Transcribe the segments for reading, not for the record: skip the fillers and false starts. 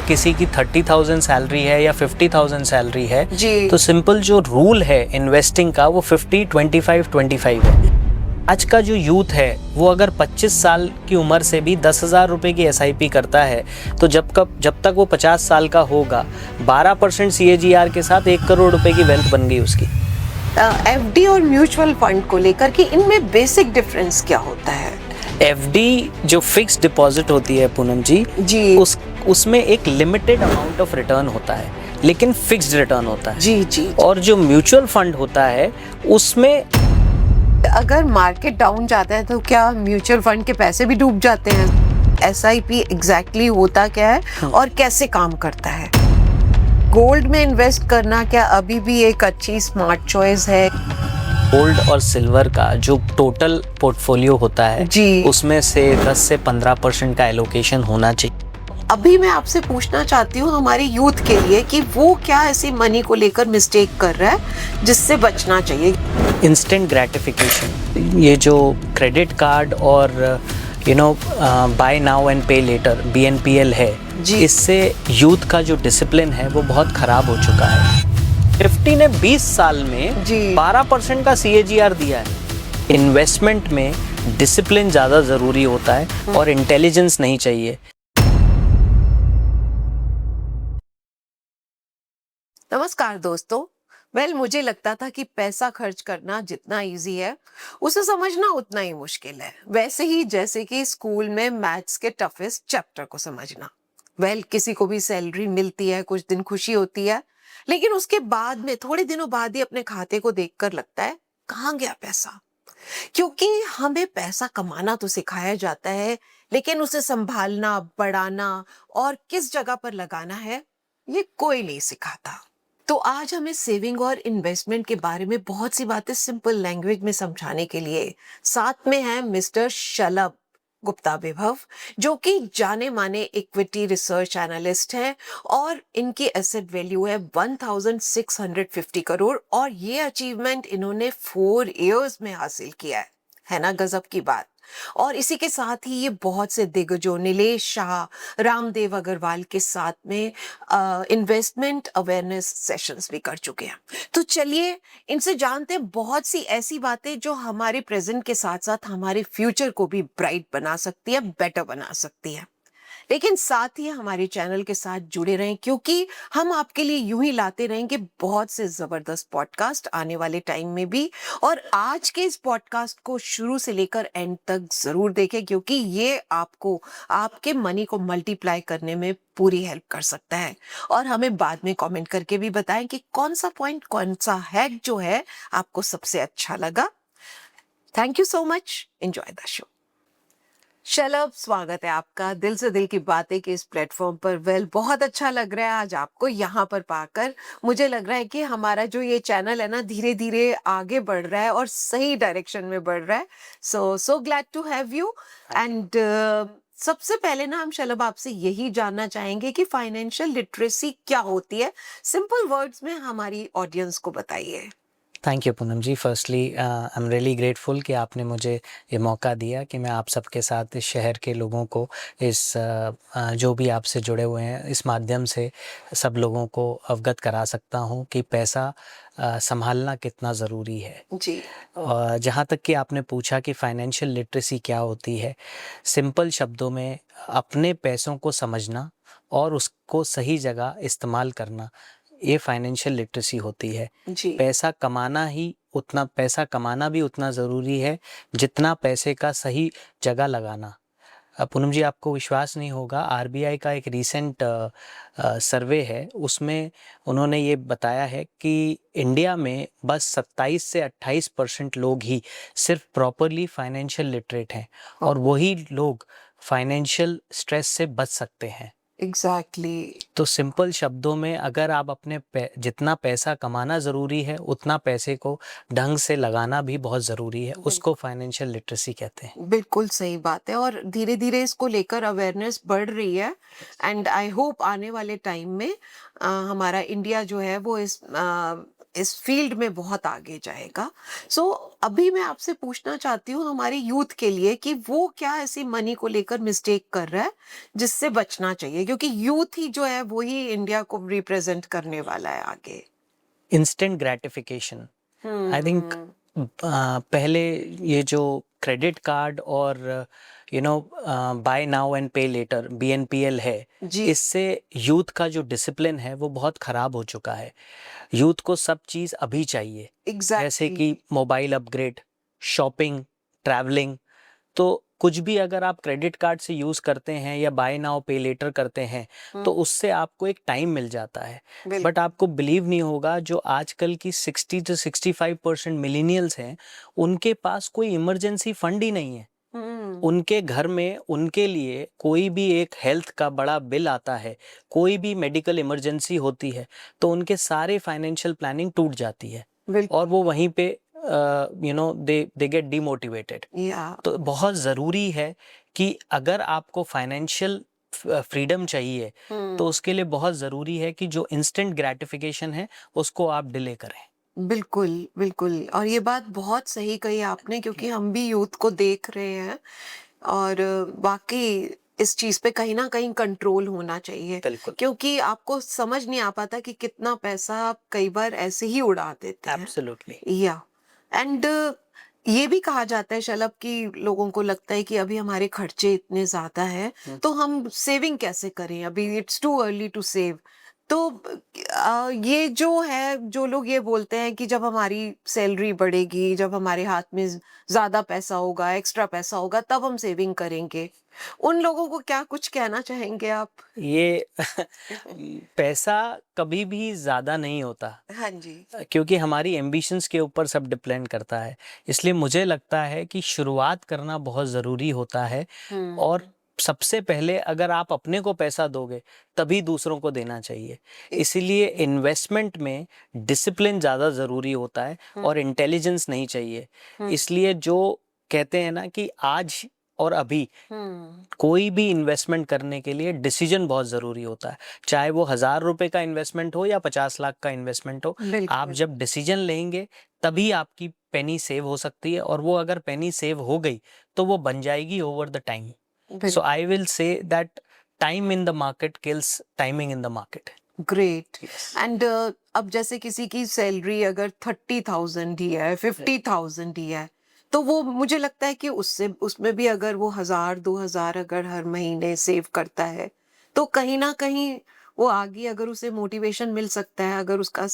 किसी की 30,000 सैलरी है या 50,000 सैलरी है जी। तो सिंपल जो रूल है इन्वेस्टिंग का वो 50-25-25 है। आज का जो यूथ है वो अगर 25 साल की उम्र से भी 10,000 रुपये की SIP करता है तो जब तक वो 50 साल का होगा 12% CAGR के साथ 1 करोड़ रुपए की वेल्थ बन गई उसकी। FD और म्यूचुअल फंड को लेकर के इनमें बेसिक डिफरेंस क्या होता है? FD जो फिक्स्ड डिपॉजिट होती है पूनम जी, उसमें एक लिमिटेड अमाउंट ऑफ रिटर्न होता है लेकिन फिक्स्ड रिटर्न होता है। जी। और जो म्यूचुअल फंड होता है उसमें अगर मार्केट डाउन जाता है तो क्या म्यूचुअल फंड के पैसे भी डूब जाते हैं? SIP एग्जैक्टली होता क्या है और कैसे काम करता है? गोल्ड में इन्वेस्ट करना क्या अभी भी एक अच्छी स्मार्ट चॉइस है? गोल्ड और सिल्वर का जो टोटल पोर्टफोलियो होता है जी। उसमें से 10 से 15% का एलोकेशन होना चाहिए। अभी मैं आपसे पूछना चाहती हूँ हमारे यूथ के लिए कि वो क्या ऐसी मनी को लेकर मिस्टेक कर रहा है जिससे बचना चाहिए? इंस्टेंट ग्रेटिफिकेशन, ये जो क्रेडिट कार्ड और बाय नाउ एंड पे लेटर BNPL है जी। इससे यूथ का जो डिसिप्लिन है वो बहुत खराब हो चुका है। निफ्टी ने 20 साल में जी। 12% का CAGR दिया है। इन्वेस्टमेंट में डिसिप्लिन ज़्यादा ज़रूरी होता है और इंटेलिजेंस नहीं चाहिए। नमस्कार दोस्तों। मुझे लगता था कि पैसा खर्च करना जितना इजी है उसे समझना उतना ही मुश्किल है, वैसे ही जैसे कि स्कूल में मैथ्स के टफेस्ट चैप्टर को समझना। किसी को भी सैलरी मिलती है, कुछ दिन खुशी होती है, लेकिन उसके बाद में थोड़े दिनों बाद ही अपने खाते को देखकर लगता है कहाँ गया पैसा। क्योंकि हमें पैसा कमाना तो सिखाया जाता है, लेकिन उसे संभालना, बढ़ाना और किस जगह पर लगाना है ये कोई नहीं सिखाता। तो आज हमें सेविंग और इन्वेस्टमेंट के बारे में बहुत सी बातें सिंपल लैंग्वेज में समझाने के लिए साथ में है मिस्टर शलभ गुप्ता विभव, जो कि जाने माने इक्विटी रिसर्च एनालिस्ट हैं और इनकी एसेट वैल्यू है 1650 करोड़ और ये अचीवमेंट इन्होंने 4 इयर्स में हासिल किया है ना? गजब की बात। और इसी के साथ ही ये बहुत से दिग्गजों नीलेश शाह, रामदेव अग्रवाल के साथ में इन्वेस्टमेंट अवेयरनेस सेशंस भी कर चुके हैं। तो चलिए इनसे जानते हैं बहुत सी ऐसी बातें जो हमारे प्रेजेंट के साथ साथ हमारे फ्यूचर को भी ब्राइट बना सकती है, बेटर बना सकती है। लेकिन साथ ही हमारे चैनल के साथ जुड़े रहें, क्योंकि हम आपके लिए यूं ही लाते रहेंगे बहुत से जबरदस्त पॉडकास्ट आने वाले टाइम में भी। और आज के इस पॉडकास्ट को शुरू से लेकर एंड तक जरूर देखें, क्योंकि ये आपको आपके मनी को मल्टीप्लाई करने में पूरी हेल्प कर सकता है। और हमें बाद में कमेंट करके भी बताएं कि कौन सा पॉइंट, कौन सा हैक जो है आपको सबसे अच्छा लगा। Thank you so much. Enjoy the show. Shalabh, स्वागत है आपका दिल से दिल की बातें के इस प्लेटफॉर्म पर। बहुत अच्छा लग रहा है आज आपको यहाँ पर पाकर। मुझे लग रहा है कि हमारा जो ये चैनल है ना धीरे धीरे आगे बढ़ रहा है और सही डायरेक्शन में बढ़ रहा है। So glad to have you. And सबसे पहले ना हम शलभ आपसे यही जानना चाहेंगे कि फाइनेंशियल लिटरेसी क्या होती है, सिंपल वर्ड्स में हमारी ऑडियंस को बताइए। Thank you Poonam ji. Firstly I am really grateful कि आपने मुझे ये मौका दिया कि मैं आप सबके साथ इस शहर के लोगों को जो भी आपसे जुड़े हुए हैं इस माध्यम से सब लोगों को अवगत करा सकता हूँ कि पैसा संभालना कितना ज़रूरी है जी। और जहाँ तक कि आपने पूछा कि फाइनेंशियल लिटरेसी क्या होती है, सिंपल शब्दों में अपने पैसों को समझना और उसको सही जगह इस्तेमाल करना, ये फाइनेंशियल लिटरेसी होती है। जी। पैसा कमाना भी उतना ज़रूरी है जितना पैसे का सही जगह लगाना। पूनम जी, आपको विश्वास नहीं होगा, RBI का एक रीसेंट सर्वे है, उसमें उन्होंने ये बताया है कि इंडिया में बस 27 से 28% लोग ही सिर्फ प्रॉपरली फाइनेंशियल लिटरेट हैं और वही लोग फाइनेंशियल स्ट्रेस से बच सकते हैं। एग्जैक्टली। तो सिंपल शब्दों में अगर आप अपने जितना पैसा कमाना ज़रूरी है उतना पैसे को ढंग से लगाना भी बहुत ज़रूरी है, उसको फाइनेंशियल लिटरेसी कहते हैं। बिल्कुल सही बात है और धीरे धीरे इसको लेकर अवेयरनेस बढ़ रही है। एंड आई होप आने वाले टाइम में हमारा इंडिया जो है वो इस फील्ड में बहुत आगे जाएगा। सो अभी मैं आपसे पूछना चाहती हूँ हमारे यूथ के लिए कि वो क्या ऐसी मनी को लेकर मिस्टेक कर रहा है जिससे बचना चाहिए, क्योंकि यूथ ही जो है वो ही इंडिया को रिप्रेजेंट करने वाला है आगे। इंस्टेंट ग्रेटिफिकेशन, आई थिंक हम्म। पहले ये जो क्रेडिट कार्ड और बाय नाउ एंड पे लेटर BNPL है, जी। इससे यूथ का जो डिसिप्लिन है वो बहुत ख़राब हो चुका है। यूथ को सब चीज़ अभी चाहिए, जैसे एग्जैक्टली। कि मोबाइल अपग्रेड, शॉपिंग, ट्रैवलिंग। तो कुछ भी अगर आप क्रेडिट कार्ड से यूज़ करते हैं या बाय नाउ पे लेटर करते हैं तो उससे आपको एक टाइम मिल जाता है। बट बिल्कुल। आपको बिलीव नहीं होगा, जो आजकल की 60 to 65% मिलीनियल्स हैं, उनके पास कोई इमरजेंसी फंड ही नहीं है। हम्म। उनके घर में उनके लिए कोई भी एक हेल्थ का बड़ा बिल आता है, कोई भी मेडिकल इमरजेंसी होती है, तो उनके सारे फाइनेंशियल प्लानिंग टूट जाती है और बिल्कुल। वो वहीं पे दे गेट डिमोटिवेटेड। या। तो बहुत ज़रूरी है कि अगर आपको फाइनेंशियल फ्रीडम चाहिए तो उसके लिए बहुत ज़रूरी है कि जो इंस्टेंट ग्रेटिफिकेशन है उसको आप डिले करें। बिल्कुल, बिल्कुल, और ये बात बहुत सही कही आपने, क्योंकि हम भी यूथ को देख रहे हैं और वाक़ई इस चीज़ पे कहीं न कहीं कंट्रोल होना चाहिए, बिल्कुल, क्योंकि आपको समझ नहीं आ पाता कि कितना पैसा आप कई बार ऐसे ही उड़ा देते हैं। एब्सोल्युटली। या एंड ये भी कहा जाता है शलभ कि लोगों को लगता है कि अभी हमारे खर्चे इतने ज़्यादा हैं, तो हम सेविंग कैसे करें? अभी it's too early to save. तो ये जो है, जो लोग ये बोलते हैं कि जब हमारी सैलरी बढ़ेगी, जब हमारे हाथ में ज़्यादा पैसा होगा, एक्स्ट्रा पैसा होगा, तब हम सेविंग करेंगे। उन लोगों को क्या कुछ कहना चाहेंगे आप? ये पैसा कभी भी ज़्यादा नहीं होता, हाँ जी। क्योंकि हमारी एम्बिशंस के ऊपर सब डिपेंड करता है। इसलिए मुझे लगता है कि शुरुआत करना बहुत ज़रूरी होता है और हुँ। सबसे पहले अगर आप अपने को पैसा दोगे तभी दूसरों को देना चाहिए। इसीलिए एग्ज़ैक्टली। इन्वेस्टमेंट में डिसिप्लिन ज़्यादा ज़रूरी होता है हुँ, और इंटेलिजेंस नहीं चाहिए। हुँ, इसलिए जो कहते हैं ना कि आज और अभी हुँ। कोई भी इन्वेस्टमेंट करने के लिए डिसीजन बहुत ज़रूरी होता है। चाहे वो ₹1000 का इन्वेस्टमेंट हो या 50 लाख का इन्वेस्टमेंट हो, आप बिल्कुल। जब डिसीजन लेंगे तभी आपकी पेनी सेव हो सकती है और वो अगर पेनी सेव हो गई तो वो बन जाएगी over the time. Bill so I will say that time in the market kills timing in the market. Great. Yes. And अब जैसे किसी की सैलरी अगर 30,000 ही है, 50,000 ही है, तो वो मुझे लगता है कि उससे उसमें भी अगर वो 1,000-2,000 अगर हर महीने सेव करता है, तो कहीं न कहीं वो आगे अगर उसे मोटिवेशन मिल सकता है, अगर उसका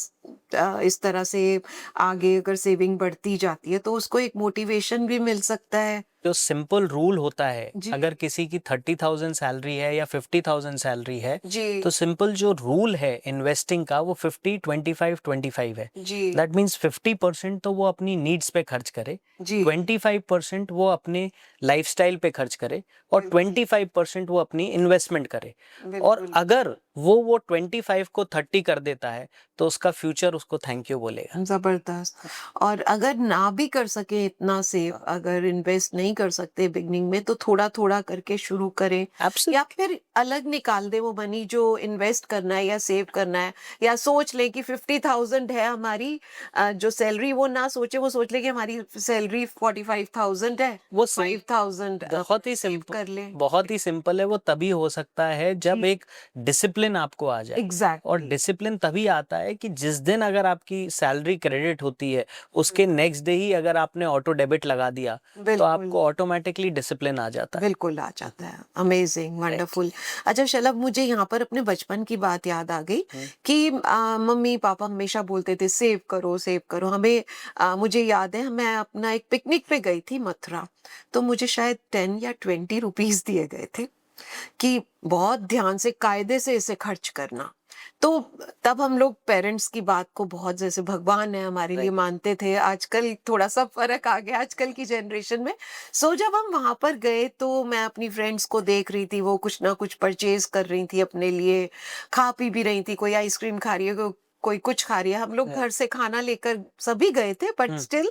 इस तरह से आगे अगर सेविंग बढ़ती जाती है, तो उसको एक मोटिवेशन भी मिल सकता है। जो सिंपल रूल होता है, जी, अगर किसी की 30,000 सैलरी है या 50,000 सैलरी है, जी, तो सिंपल जो रूल है इन्वेस्टिंग का वो 50-25-25 है। जी, दैट मीन्स 50% तो वो अपनी नीड्स पे खर्च करे, जी, 25% वो अपने लाइफस्टाइल पे खर्च करे और बिल्कुल, 25% वो अपनी इन्वेस्टमेंट करे। और बिल्कुल। अगर वो 25 को 30 कर देता है तो उसका फ्यूचर उसको थैंक यू बोलेगा। ज़बरदस्त। और अगर ना भी कर सके इतना सेव, अगर इन्वेस्ट नहीं कर सकते बिगिनिंग में, तो थोड़ा-थोड़ा करके शुरू करें या एब्सोल्युटली। फिर अलग निकाल दें वो मनी जो इन्वेस्ट करना है या सेव करना है, या सोच लें कि 50,000 है हमारी जो सैलरी, वो ना सोचे, वो सोच ले कि हमारी सैलरी 45,000 है, वो सिम 5,000 बहुत ही सेव सिंपल कर लें। बहुत ही सिंपल है। वो तभी हो सकता है जब जी, एक डिसिप्लिन आपको आ जाए और एग्ज़ैक्टली। डिसिप्लिन तभी आता है कि जिस दिन अगर आपकी सैलरी क्रेडिट होती है हुँ, उसके नेक्स्ट डे ही अगर आपने ऑटो डेबिट लगा दिया तो बिल्कुल। आपको ऑटोमेटिकली डिसिप्लिन आ जाता है। बिल्कुल आ जाता है। Amazing, right. वंडरफुल। अच्छा शलभ, मुझे यहाँ पर अपने बचपन की बात याद आ गई हम्म। कि मम्मी-पापा हमेशा बोलते थे सेव करो, सेव करो। हमें मुझे याद है मैं अपना एक पिकनिक पे गई थी मथुरा, तो मुझे शायद 10 या 20 रुपीज़ दिए गए थे कि बहुत ध्यान से, कायदे से इसे खर्च करना। तो तब हम लोग पेरेंट्स की बात को बहुत जैसे भगवान है हमारे लिए राइट। मानते थे। आजकल थोड़ा-सा फ़र्क आ गया आजकल की जनरेशन में। सो जब हम वहाँ पर गए तो मैं अपनी फ्रेंड्स को देख रही थी, वो कुछ ना कुछ परचेज़ कर रही थी अपने लिए, खा-पी भी रही थी, कोई आइसक्रीम खा रही है, कोई कुछ खा रही है। हम लोग घर से खाना लेकर सभी गए थे, but hmm. Still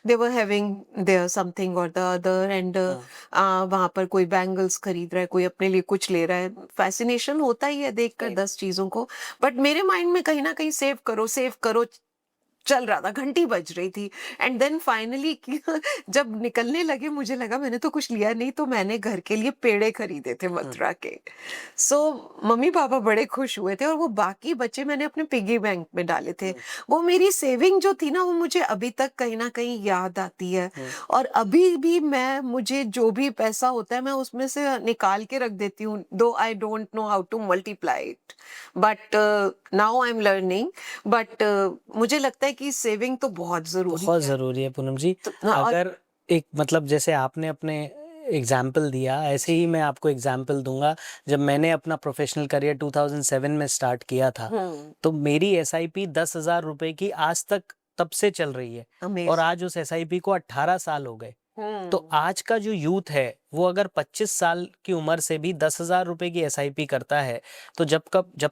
they were having their something और द अदर। एंड वहाँ पर कोई बैंगल्स खरीद रहा है, कोई अपने लिए कुछ ले रहा है। फैसिनेशन होता ही है देखकर राइट। 10 चीज़ों को। बट मेरे माइंड में कहीं न कहीं सेव करो चल रहा था, घंटी बज रही थी एंड देन फाइनली जब निकलने लगे मुझे लगा मैंने तो कुछ लिया नहीं, तो मैंने घर के लिए पेड़े खरीदे थे मथुरा के। सो मम्मी पापा बड़े खुश हुए थे और वो बाकी बचे मैंने अपने पिगी बैंक में डाले थे। वो मेरी सेविंग जो थी ना वो मुझे अभी तक कहीं ना कहीं याद आती है। और अभी भी मैं मुझे जो भी पैसा होता है मैं उसमें से निकाल के रख देती हूँ, दो I don't know how to multiply it, but now I am learning. But मुझे लगता है कि सेविंग तो बहुत जरूरी बहुत है। ज़रूरी है पूनम जी। और अगर एक मतलब जैसे आपने अपने एग्ज़ाम्पल दिया, ऐसे ही मैं आपको एग्ज़ाम्पल दूँगा। जब मैंने अपना प्रोफ़ेशनल करियर 2007 में स्टार्ट किया था, तो मेरी एसआईपी 10,000 रुपए की आज तक तब से चल रही है और अमेजिंग। आज उस एसआईपी को 18 साल हो गए। तो आज का जो यूथ है, वो अगर 25 साल की उम्र से भी 10,000 रुपए की एसआईपी करता है, तो जब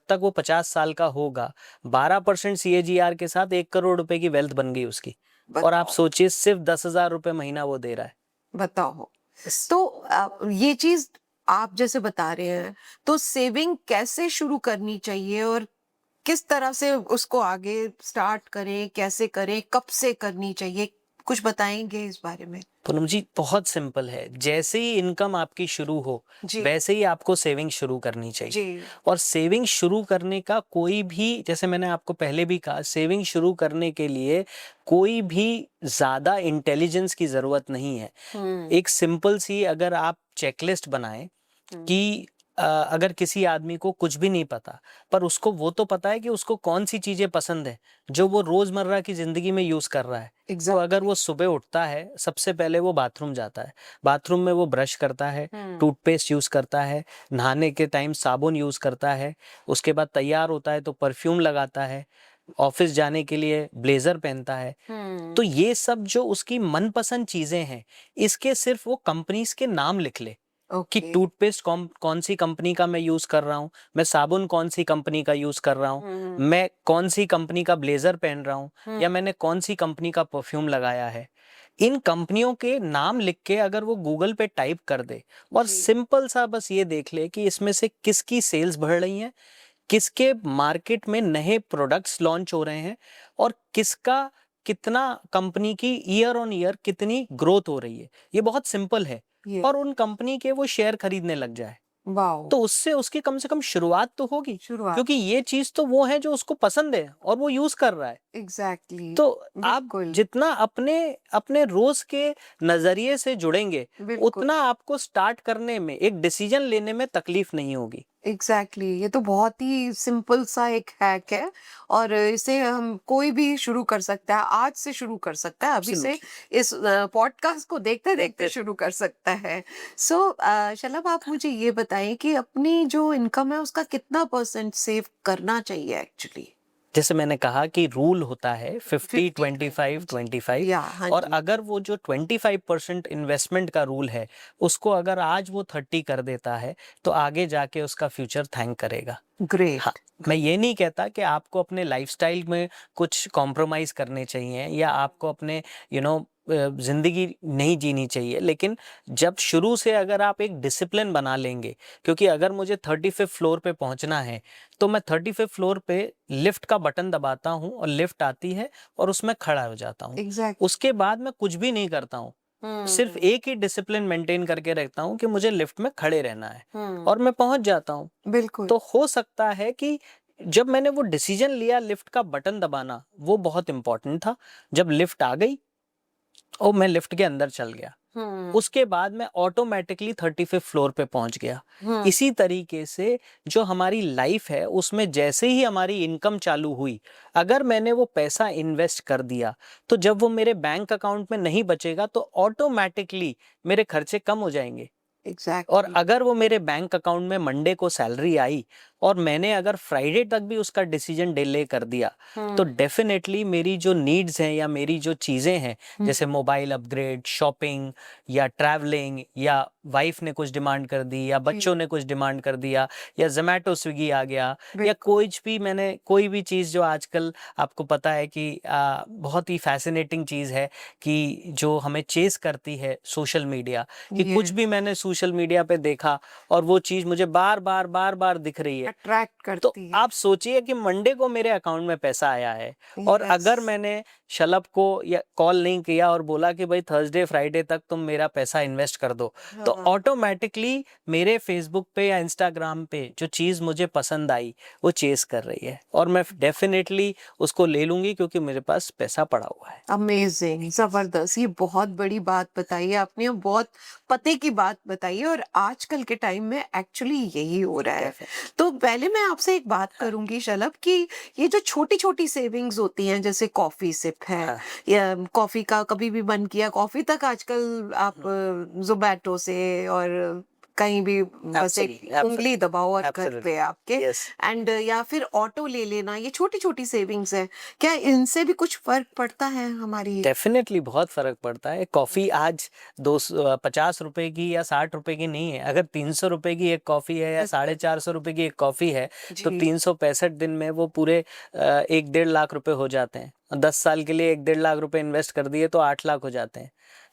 तक वो 50 साल का होगा, 12% सीएजीआर के साथ 1 करोड़ रुपए की वेल्थ बन गई उसकी। और आप बताओ सोचिए सिर्फ 10,000 रुपए महीना वो दे रहा है। बताओ। बस। तो ये चीज आप जैसे बता रहे हैं, तो सेविंग कैसे शुरू करनी चाहिए और किस तरह से उसको आगे स्टार्ट करें, कैसे करें, कब से करनी चाहिए, कुछ बताएंगे इस बारे में? पूनम जी बहुत सिंपल है, जैसे ही इनकम आपकी शुरू हो, जी वैसे ही आपको सेविंग शुरू करनी चाहिए। जी और सेविंग शुरू करने का कोई भी, जैसे मैंने आपको पहले भी कहा, सेविंग शुरू करने के लिए कोई भी ज़्यादा इंटेलिजेंस की ज़रूरत नहीं है। एक सिंपल सी अगर आप चेकलिस्ट बनाएं कि अगर किसी आदमी को कुछ भी नहीं पता, पर उसको वो तो पता है कि उसको कौन सी चीज़ें पसंद है, जो वो रोज़मर्रा की ज़िंदगी में यूज़ कर रहा है। तो अगर वो सुबह उठता है, सबसे पहले वो बाथरूम जाता है, बाथरूम में वो ब्रश करता है, टूथपेस्ट यूज़ करता है, नहाने के टाइम साबुन यूज़ करता है, उसके बाद तैयार होता है तो परफ्यूम लगाता है, ऑफिस जाने के लिए ब्लेज़र पहनता है। तो ये सब जो उसकी मनपसंद चीज़ें हैं, इसके सिर्फ वो कंपनीज़ के नाम लिख ले कि ओके। टूथपेस्ट कौन सी कंपनी का मैं यूज़ कर रहा हूँ, मैं साबुन कौन सी कंपनी का यूज़ कर रहा हूँ, मैं कौन सी कंपनी का ब्लेज़र पहन रहा हूँ या मैंने कौन सी कंपनी का परफ्यूम लगाया है। इन कंपनियों के नाम लिख के अगर वो गूगल पे टाइप कर दे और जी सिंपल सा बस ये देख ले कि इसमें से किसकी सेल्स बढ़ रही हैं, किसके मार्केट में नए प्रोडक्ट्स लॉन्च हो रहे हैं और किसका कितना कंपनी की ईयर ऑन ईयर कितनी ग्रोथ हो रही है। ये बहुत सिंपल है। ये और उन कंपनी के वो शेयर खरीदने लग जाए, वाओ। तो उससे उसकी कम से कम शुरुआत तो होगी, शुरुआत क्योंकि ये चीज़ तो वो है जो उसको पसंद है और वो यूज़ कर रहा है। एग्जैक्टली। तो आप बिल्कुल जितना अपने अपने रोज़ के नज़रिए से जुड़ेंगे, बिल्कुल उतना आपको स्टार्ट करने में, एक डिसीजन लेने में तकलीफ नहीं होगी। एग्जैक्टली ये तो बहुत ही सिंपल सा एक हैक है और इसे हम कोई भी शुरू कर सकता है, आज से शुरू कर सकता है, अभी से एब्सोल्युटली। इस पॉडकास्ट को देखते देखते देखते शुरू कर सकता है। सो शलभ आप मुझे ये बताएं कि अपनी जो इनकम है उसका कितना परसेंट सेव करना चाहिए एक्चुअली? जैसे मैंने कहा कि रूल होता है 50 25 जी 25। या हाँ और जी। अगर वो जो 25% इन्वेस्टमेंट का रूल है, उसको अगर आज वो 30 कर देता है, तो आगे जाके उसका फ्यूचर थैंक करेगा। हाँ, ग्रेट। मैं ये नहीं कहता कि आपको अपने लाइफस्टाइल में कुछ कॉम्प्रोमाइज़ करने चाहिए या आपको अपने ज़िंदगी नहीं जीनी चाहिए, लेकिन जब शुरू से अगर आप एक डिसिप्लिन बना लेंगे, क्योंकि अगर मुझे 35th फ्लोर पे पहुंचना है, तो मैं 35th फ्लोर पे लिफ्ट का बटन दबाता हूँ और लिफ्ट आती है और उसमें खड़ा हो जाता हूँ। एग्जैक्ट। उसके बाद मैं कुछ भी नहीं करता हूँ, सिर्फ एक ही डिसिप्लिन मेंटेन करके रखता हूँ कि मुझे लिफ्ट में खड़े रहना है और मैं पहुंच जाता हूँ। बिल्कुल। तो हो सकता है कि जब मैंने वो डिसीजन लिया लिफ्ट का बटन दबाना, वो बहुत इंपॉर्टेंट था। जब लिफ्ट आ गई और मैं लिफ्ट के अंदर चल गया, उसके बाद मैं ऑटोमेटिकली 35th फ्लोर पे पहुंच गया। इसी तरीके से जो हमारी लाइफ है, उसमें जैसे ही हमारी इनकम चालू हुई, अगर मैंने वो पैसा इन्वेस्ट कर दिया, तो जब वो मेरे बैंक अकाउंट में नहीं बचेगा, तो ऑटोमेटिकली मेरे खर्चे कम हो जाएंगे। और एग्जैक्टली। अगर वो मेरे बैंक अकाउंट में मंडे को सैलरी आई और मैंने अगर फ्राइडे तक भी उसका डिसीजन डिले कर दिया, तो डेफिनेटली मेरी जो नीड्स हैं या मेरी जो चीज़ें हैं, जैसे मोबाइल अपग्रेड, शॉपिंग या ट्रैवलिंग, या वाइफ ने कुछ डिमांड कर दी या बच्चों ने कुछ डिमांड कर दिया या जोमेटो स्विगी आ गया, या बिल्कुल। कुछ भी मैंने कोई भी चीज़ जो आजकल आपको पता है कि बहुत ही फैसिनेटिंग चीज़ है कि जो हमें चेस करती है सोशल मीडिया, कि कुछ भी यस। मैंने सोशल मीडिया पे देखा और वो चीज़ मुझे बार बार दिख रही है, अट्रैक्ट तो करती है। आप सोचिए कि मंडे को मेरे अकाउंट में पैसा आया है और अगर Yes. मैंने शलभ को या कॉल नहीं किया और बोला कि भाई थर्सडे फ्राइडे तक तुम मेरा पैसा इन्वेस्ट कर दो, तो हाँ, ऑटोमेटिकली मेरे फेसबुक पे या इंस्टाग्राम पे जो चीज़ मुझे पसंद आई वो चेस कर रही है और मैं डेफिनेटली उसको ले लूंगी क्योंकि मेरे पास पैसा पड़ा हुआ है। अमेजिंग, जबरदस्त। ये बहुत बड़ी बात बताई है आपने और बहुत पते की बात बताई है, और आजकल के टाइम में एक्चुअली यही हो रहा है। तो पहले मैं आपसे एक बात करूंगी शलभ कि ये जो छोटी छोटी सेविंग्स होती हैं, जैसे कॉफी सिप है हाँ, या कॉफी का कभी भी मन किया, कॉफी तक आजकल आप जोमैटो से और कहीं भी बस एक एब्सोल्युटली, उंगली दबाओ और घर एब्सोल्युटली, पे आपके, यस। एंड या फिर ऑटो ले लेना, ये छोटी छोटी सेविंग्स है, क्या इनसे भी कुछ फर्क पड़ता है हमारी? डेफिनेटली बहुत फर्क पड़ता है। कॉफी आज 250 रुपए की या 60 रुपए की नहीं है। अगर 300 रुपए की एक कॉफी है या 450 रुपए की एक कॉफी है तो जी 365 दिन में वो पूरे 1-1.5 लाख रुपए हो जाते हैं। 10 साल के लिए 1-1.5 लाख रुपए इन्वेस्ट कर दिए तो 8 लाख हो जाते हैं।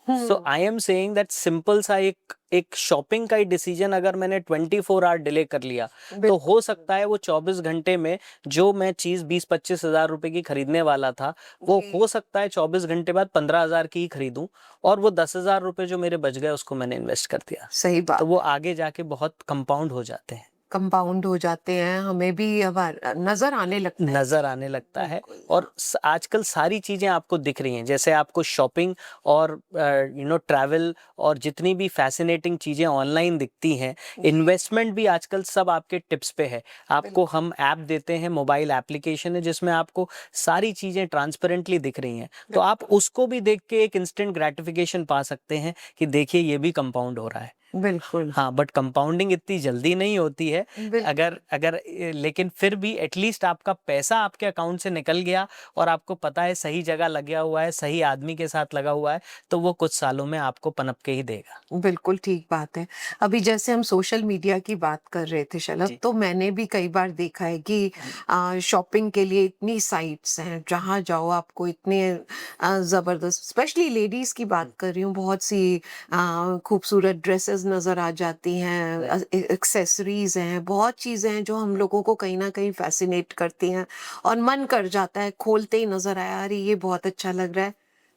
So hmm I am saying that simple सा एक शॉपिंग का ही डिसीजन अगर मैंने 24 आवर डिले कर लिया तो हो सकता है वो 24 घंटे में जो मैं चीज़ 20-25 हज़ार रुपए की खरीदने वाला था वो जी हो सकता है 24 घंटे बाद 15 हज़ार की ही खरीदूं और वो 10 हज़ार रुपए जो मेरे बच गए उसको मैंने इन्वेस्ट कर दिया। सही तो बात, वो आगे जाके बहुत कंपाउंड हो जाते हैं, कंपाउंड हो जाते हैं, हमें भी अब नजर आने लगता है। नज़र आने लगता है। बिल्कुल और हाँ। आजकल सारी चीज़ें आपको दिख रही हैं, जैसे आपको शॉपिंग और ट्रैवल और जितनी भी फैसिनेटिंग चीज़ें ऑनलाइन दिखती हैं, जी इन्वेस्टमेंट भी आजकल सब आपके टिप्स पे है। आपको बिल्कुल हम ऐप देते हैं, मोबाइल एप्लीकेशन है जिसमें आपको सारी चीज़ें ट्रांसपेरेंटली दिख रही हैं, तो आप बिल्कुल उसको भी देख के एक इंस्टेंट ग्रेटिफिकेशन पा सकते हैं कि देखिए ये भी कंपाउंड हो रहा है। बिल्कुल हाँ, बट कंपाउंडिंग इतनी जल्दी नहीं होती है। बिल्कुल अगर अगर लेकिन फिर भी एटलीस्ट आपका पैसा आपके अकाउंट से निकल गया और आपको पता है सही जगह लगा हुआ है, सही आदमी के साथ लगा हुआ है, तो वो कुछ सालों में आपको पनप के ही देगा। बिल्कुल ठीक बात है। अभी जैसे हम सोशल मीडिया की बात कर रहे थे शलभ, जी। तो मैंने भी कई बार देखा है कि शॉपिंग के लिए इतनी साइट्स हैं, जहाँ जाओ आपको इतने ज़बरदस्त, स्पेशली लेडीज़ की बात कर रही हूँ, बहुत सी खूबसूरत ड्रेसेस नज़र आ जाती हैं, एक्सेसरीज़ हैं, बहुत चीज़ें हैं जो हम लोगों को कहीं न कहीं फ़ैसिनेट करती हैं और मन कर जाता है, खोलते ही नज़र आया, अरे ये बहुत अच्छा लग रहा है।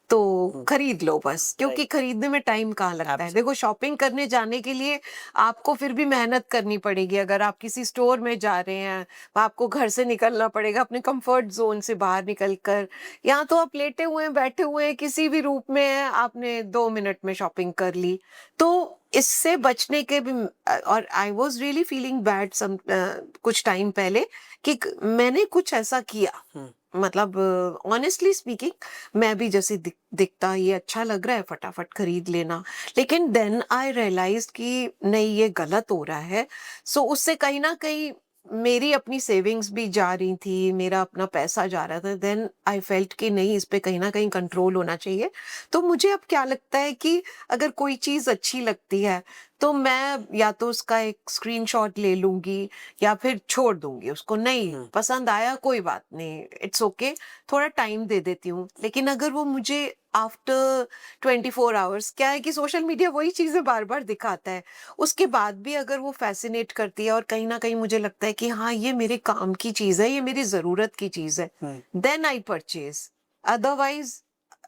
तो खरीद लो बस, क्योंकि राइट। खरीदने में टाइम कहाँ लगता है। एब्स देखो शॉपिंग करने जाने के लिए आपको फिर भी मेहनत करनी पड़ेगी। अगर आप किसी स्टोर में जा रहे हैं, आपको घर से निकलना पड़ेगा अपने कंफर्ट जोन से बाहर निकल कर। यहाँ तो आप लेटे हुए हैं, बैठे हुए हैं, किसी भी रूप में हैं, आपने 2 मिनट में शॉपिंग कर ली। तो इससे बचने के भी और I was really feeling bad कुछ टाइम पहले कि मैंने कुछ ऐसा किया। हुँ, मतलब ऑनेस्टली स्पीकिंग, मैं भी जैसे दिखता ये अच्छा लग रहा है, फटाफट खरीद लेना, लेकिन देन आई रियलाइज कि नहीं ये गलत हो रहा है। सो उससे कहीं ना कहीं मेरी अपनी सेविंग्स भी जा रही थी, मेरा अपना पैसा जा रहा था। देन आई फेल्ट कि नहीं, इस पे कहीं ना कहीं कंट्रोल होना चाहिए। तो मुझे अब क्या लगता है कि अगर कोई चीज अच्छी लगती है तो मैं या तो उसका एक स्क्रीनशॉट ले लूंगी या फिर छोड़ दूंगी उसको, नहीं हुँ। पसंद आया कोई बात नहीं, इट्स ओके, थोड़ा टाइम दे देती हूँ। लेकिन अगर वो मुझे आफ्टर 24 आवर्स, क्या है कि सोशल मीडिया वही चीजें बार बार दिखाता है, उसके बाद भी अगर वो फैसिनेट करती है और कहीं ना कहीं मुझे लगता है कि हाँ ये मेरे काम की चीज है, ये मेरी जरूरत की चीज है, हुँ, देन आई परचेज। अदरवाइज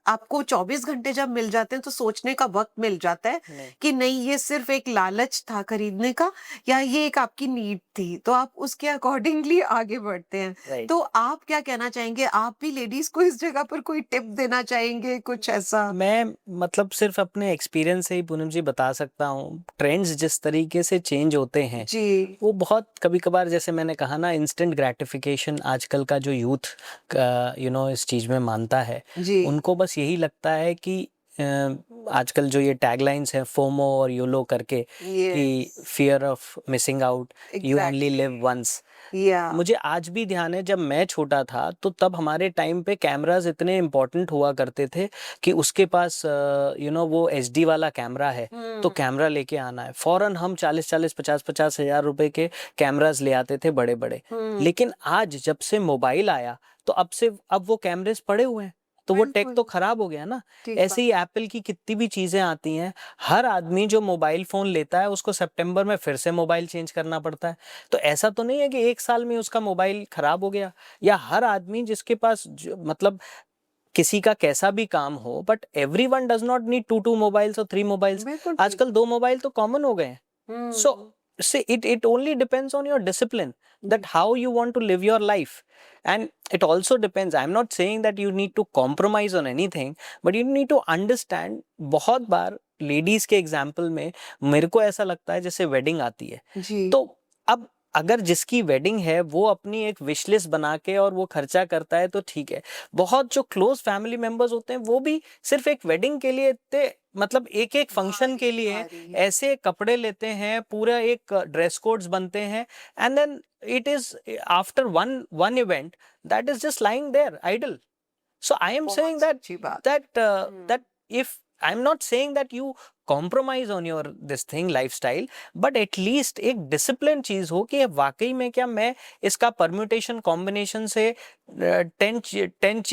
आपको 24 घंटे जब मिल जाते हैं तो सोचने का वक्त मिल जाता है नहीं, कि नहीं ये सिर्फ एक लालच था खरीदने का या ये एक आपकी नीड थी, तो आप उसके अकॉर्डिंगली आगे बढ़ते हैं। राइट। तो आप क्या कहना चाहेंगे? आप भी लेडीज को इस जगह पर कोई टिप देना चाहेंगे, कुछ ऐसा? मैं मतलब सिर्फ़ अपने एक्सपीरियंस से ही पूनम जी बता सकता हूँ, ट्रेंड्स जिस तरीके से चेंज होते हैं, जी वो बहुत कभी-कभार जैसे मैंने कहा ना इंस्टेंट ग्रैटिफ़िकेशन आजकल का जो यूथ का इस चीज़ में मानता है, जी उनको बस यही लगता है कि आजकल जो ये टैगलाइन्स हैं फोमो और योलो करके कि yes fear of missing out, you only exactly live once. या मुझे आज भी ध्यान है जब मैं छोटा था तो तब हमारे टाइम पे कैमरास इतने इम्पोर्टेंट हुआ करते थे कि उसके पास वो एचडी वाला कैमरा है तो कैमरा लेके आना है फौरन हम 40-40 50-50 हज़ार रुपए के कैमरास ले आते थे बड़े बड़े। हम्म लेकिन आज जब से मोबाइल आया तो अब वो कैमरेस पड़े हुए हैं, तो वो टेक तो बिल्कुल खराब हो गया ना। ठीक ऐसे बात। ही एप्पल की कितनी भी चीजें आती हैं, हर आदमी जो मोबाइल फोन लेता है उसको सितंबर में फिर से मोबाइल चेंज करना पड़ता है। तो ऐसा तो नहीं है कि एक साल में उसका मोबाइल खराब हो गया। या हर आदमी जिसके पास मतलब किसी का कैसा भी काम हो, but everyone does not need to mobiles और 3 मोबाइल्स। बिल्कुल ठीक। आजकल 2 मोबाइल तो कॉमन हो गए हैं। So hmm see, it only depends on your discipline, that how you want to live your life. And it also depends, I'm not saying that you need to compromise on anything, but you need to understand। बहुत बार ladies के example में मेरे को ऐसा लगता है जैसे wedding आती है, जी तो अब अगर जिसकी वेडिंग है वो अपनी एक विश लिस्ट बना के और वो खर्चा करता है तो ठीक है। बहुत जो क्लोज फैमिली मेंबर्स होते हैं वो भी सिर्फ एक वेडिंग के लिए इतने मतलब एक एक फंक्शन के लिए भारी ऐसे कपड़े लेते हैं, पूरा एक ड्रेस कोड्स बनते हैं, and then it is after one one event that is just lying there idle. So I am saying बहुत that सच्ची बात। that if I'm not saying that you compromise on your this thing lifestyle, but at least एक discipline चीज हो कि वाकई में क्या मैं इसका permutation combination से 10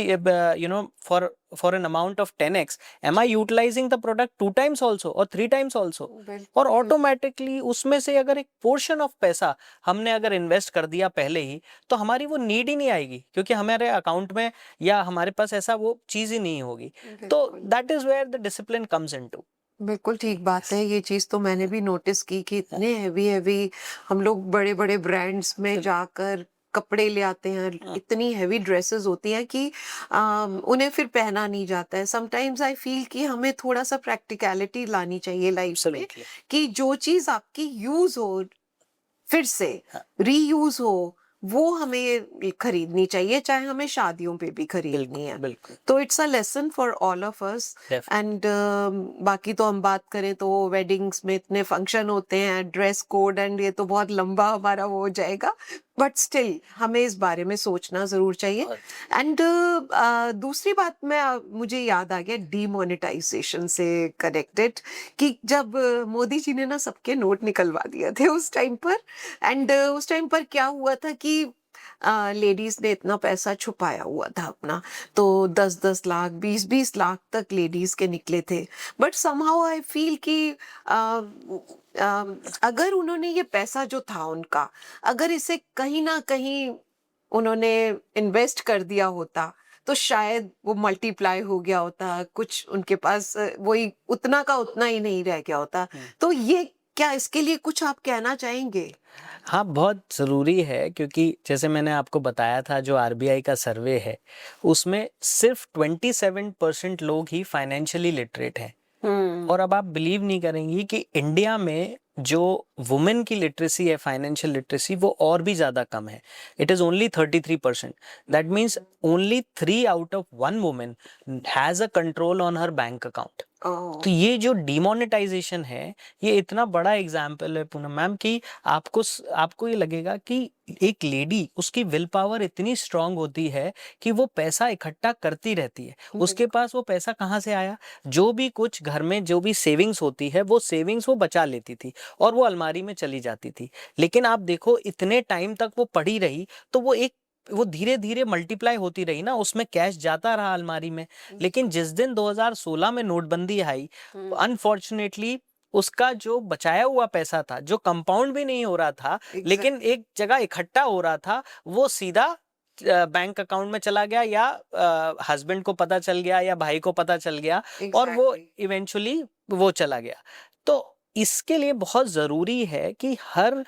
you know for an amount of 10x am I utilizing the product 2 times also or 3 times also। और बिल्कुल ऑटोमेटिकली उसमें से अगर एक पोर्शन ऑफ पैसा हमने अगर इन्वेस्ट कर दिया पहले ही, तो हमारी वो नीड ही नहीं आएगी, क्योंकि हमारे अकाउंट में या हमारे पास ऐसा वो चीज ही नहीं होगी। तो बिल्कुल that is where the discipline comes into. बिल्कुल ठीक बात है। ये चीज़ तो मैंने भी नोटिस की कि इतने हेवी हेवी हम लोग बड़े बड़े ब्रांड्स में जाकर कपड़े ले आते हैं, इतनी हेवी ड्रेसेस होती हैं कि उन्हें फिर पहना नहीं जाता है। समटाइम्स आई फील कि हमें थोड़ा सा प्रैक्टिकलिटी लानी चाहिए लाइफ में, एब्सोल्युटली। कि जो चीज़ आपकी यूज हो, फिर से हाँ, रीयूज हो, वो हमें खरीदनी चाहिए, चाहे हमें शादियों पे भी खरीदनी बिल्कुल है। बिल्कुल तो it's a lesson for all of us. Definitely. And बाकी तो हम बात करें तो वेडिंग्स में इतने फंक्शन होते हैं, ड्रेस कोड, एंड ये तो बहुत लंबा हमारा वो हो जाएगा, बट स्टिल हमें इस बारे में सोचना जरूर चाहिए। और एंड दूसरी बात मैं मुझे याद आ गया डीमोनेटाइजेशन से कनेक्टेड, कि जब मोदी जी ने ना सबके नोट निकलवा दिए थे उस टाइम पर, एंड उस टाइम पर क्या हुआ था कि लेडीज ने इतना पैसा छुपाया हुआ था अपना, तो 10-10 लाख 20-20 लाख तक लेडीज के निकले थे। बट समहाउ आई फील कि अगर उन्होंने ये पैसा जो था उनका, अगर इसे कहीं ना कहीं उन्होंने इन्वेस्ट कर दिया होता, तो शायद वो मल्टीप्लाई हो गया होता, कुछ उनके पास वही उतना का उतना ही नहीं रह गया होता। तो ये क्या इसके लिए कुछ आप कहना चाहेंगे? हाँ, बहुत ज़रूरी है, क्योंकि जैसे मैंने आपको बताया था जो आरबीआई का सर्वे है उसमें सिर्फ 27% लोग ही फाइनेंशियली लिटरेट हैं। हम्म और अब आप बिलीव नहीं करेंगी कि इंडिया में जो वुमेन की लिटरेसी है, फाइनेंशियल लिटरेसी, वो और भी ज़्यादा कम है। It is only 33%। That means only 3 out of 1 women has a control on her bank account. तो ये जो डिमोनेटाइजेशन है, ये इतना बड़ा एग्जाम्पल है पूनम मैम कि आपको ये लगेगा कि एक लेडी, उसकी विल पावर इतनी स्ट्रांग होती है कि वो पैसा इकट्ठा करती रहती है। उसके पास वो पैसा कहाँ से आया? जो भी कुछ घर में जो भी सेविंग्स होती है वो सेविंग्स वो बचा लेती थी और वो अलमारी में चली जाती थी। लेकिन आप देखो इतने टाइम तक वो पड़ी रही, तो वो धीरे धीरे मल्टीप्लाई होती रही ना, उसमें कैश जाता रहा अलमारी में। लेकिन जिस दिन 2016 में नोटबंदी आई, अनफॉर्चुनेटली उसका जो बचाया हुआ पैसा था, जो कंपाउंड भी नहीं हो रहा था लेकिन एक जगह इकट्ठा हो रहा था, वो सीधा बैंक अकाउंट में चला गया, या हस्बैंड को पता चल गया या भाई को पता चल गया, और वो इवेंचुअली वो चला गया। तो इसके लिए बहुत जरूरी है कि हर